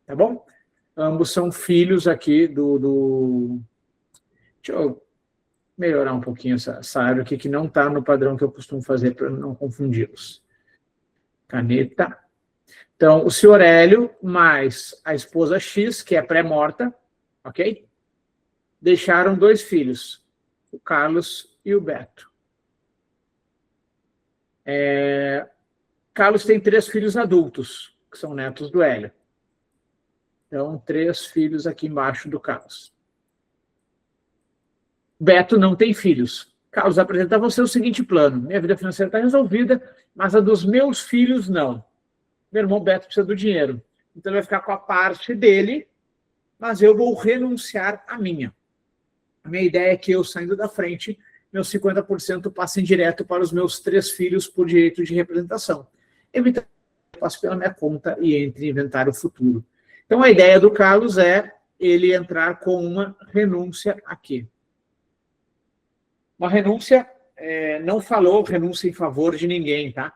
Tá bom? Ambos são filhos aqui do... Deixa eu melhorar um pouquinho essa área aqui, que não está no padrão que eu costumo fazer para não confundi-los. Caneta. Então, o senhor Hélio mais a esposa X, que é pré-morta, ok? Deixaram 2 filhos, o Carlos e o Beto. Carlos tem 3 filhos adultos, que são netos do Hélio. Então, 3 filhos aqui embaixo do Carlos. Beto não tem filhos. Carlos apresenta a você o seguinte plano: minha vida financeira está resolvida, mas a dos meus filhos não. Meu irmão Beto precisa do dinheiro. Então ele vai ficar com a parte dele, mas eu vou renunciar à minha. A minha ideia é que eu, saindo da frente, meus 50% passem direto para os meus 3 filhos por direito de representação. Evitando que eu passe pela minha conta e entre em inventário futuro. Então a ideia do Carlos é ele entrar com uma renúncia aqui. Uma renúncia, não falou renúncia em favor de ninguém, tá?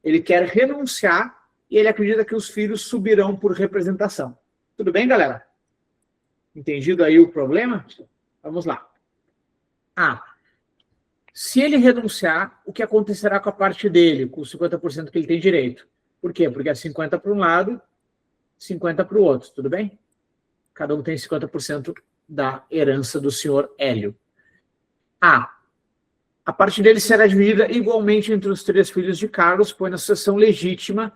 Ele quer renunciar e ele acredita que os filhos subirão por representação. Tudo bem, galera? Entendido aí o problema? Vamos lá. Se ele renunciar, o que acontecerá com a parte dele, com os 50% que ele tem direito? Por quê? Porque é 50% para um lado, 50% para o outro, tudo bem? Cada um tem 50% da herança do senhor Hélio. A parte dele será dividida igualmente entre os 3 filhos de Carlos, pois na sucessão legítima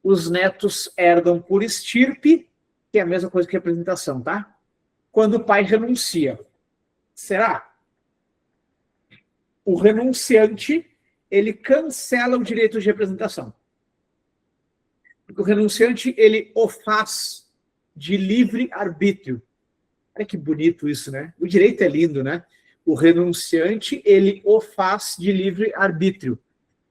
os netos herdam por estirpe, que é a mesma coisa que representação, tá? Quando o pai renuncia. Será? O renunciante, ele cancela o direito de representação. Porque o renunciante, ele o faz de livre arbítrio. Olha que bonito isso, né? O direito é lindo, né? O renunciante, ele o faz de livre arbítrio.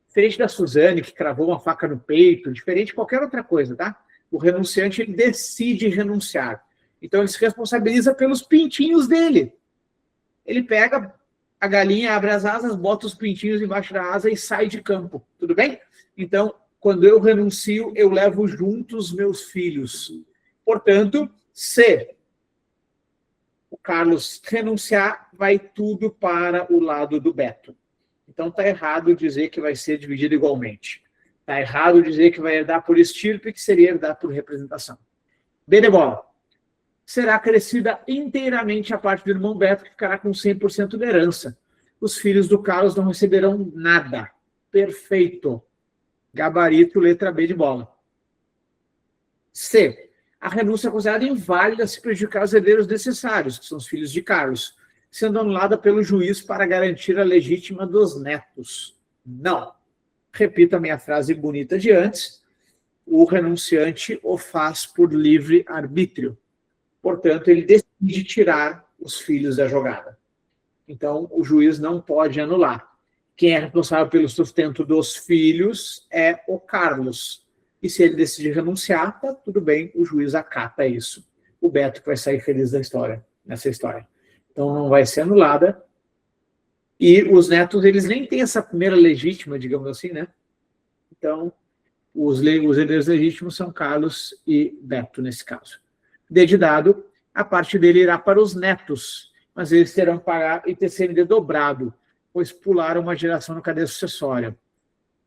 Diferente da Suzane, que cravou uma faca no peito, diferente de qualquer outra coisa, tá? O renunciante, ele decide renunciar. Então, ele se responsabiliza pelos pintinhos dele. Ele pega a galinha, abre as asas, bota os pintinhos embaixo da asa e sai de campo. Tudo bem? Então, quando eu renuncio, eu levo junto os meus filhos. Portanto, se o Carlos renunciar, vai tudo para o lado do Beto. Então está errado dizer que vai ser dividido igualmente. Está errado dizer que vai herdar por estirpe, que seria herdar por representação. B de bola. Será crescida inteiramente a parte do irmão Beto, que ficará com 100% da herança. Os filhos do Carlos não receberão nada. Perfeito. Gabarito, letra B de bola. C. A renúncia é considerada inválida se prejudicar os herdeiros necessários, que são os filhos de Carlos, sendo anulada pelo juiz para garantir a legítima dos netos. Não. Repito a minha frase bonita de antes. O renunciante o faz por livre arbítrio. Portanto, ele decide tirar os filhos da jogada. Então, o juiz não pode anular. Quem é responsável pelo sustento dos filhos é o Carlos. E se ele decidir renunciar, tá tudo bem, o juiz acata isso. O Beto vai sair feliz da história, nessa história. Então não vai ser anulada. E os netos, eles nem têm essa primeira legítima, digamos assim, né? Então, os herdeiros legítimos são Carlos e Beto, nesse caso. D de dado, a parte dele irá para os netos, mas eles terão que pagar ITCMD dobrado, pois pularam uma geração na cadeia sucessória.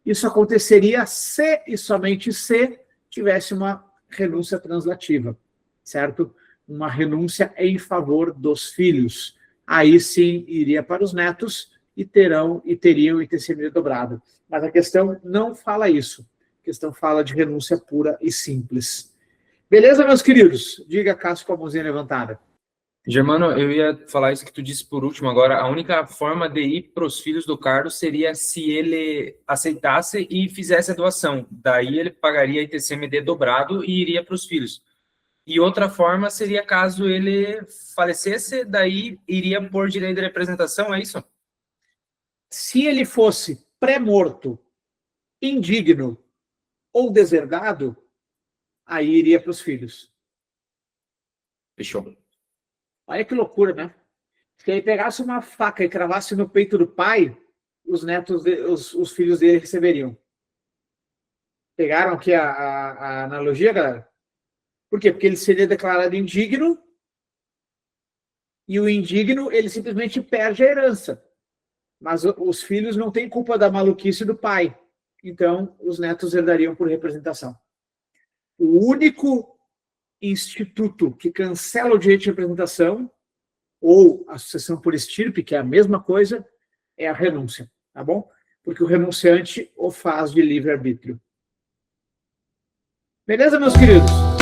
Isso aconteceria se e somente se tivesse uma renúncia translativa, certo? Uma renúncia em favor dos filhos. Aí sim iria para os netos e teriam o ITCMD dobrado. Mas a questão não fala isso. A questão fala de renúncia pura e simples. Beleza, meus queridos? Diga, Cássio, com a mãozinha levantada. Germano, eu ia falar isso que tu disse por último agora. A única forma de ir para os filhos do Carlos seria se ele aceitasse e fizesse a doação. Daí ele pagaria ITCMD dobrado e iria para os filhos. E outra forma seria caso ele falecesse, daí iria por direito de representação, é isso? Se ele fosse pré-morto, indigno ou deserdado, aí iria para os filhos. Fechou. Olha que loucura, né? Se ele pegasse uma faca e cravasse no peito do pai, os netos, os filhos dele receberiam. Pegaram aqui a analogia, galera? Por quê? Porque ele seria declarado indigno, e o indigno, ele simplesmente perde a herança. Mas os filhos não têm culpa da maluquice do pai. Então, os netos herdariam por representação. O único instituto que cancela o direito de representação, ou a sucessão por estirpe, que é a mesma coisa, é a renúncia, tá bom? Porque o renunciante o faz de livre-arbítrio. Beleza, meus queridos?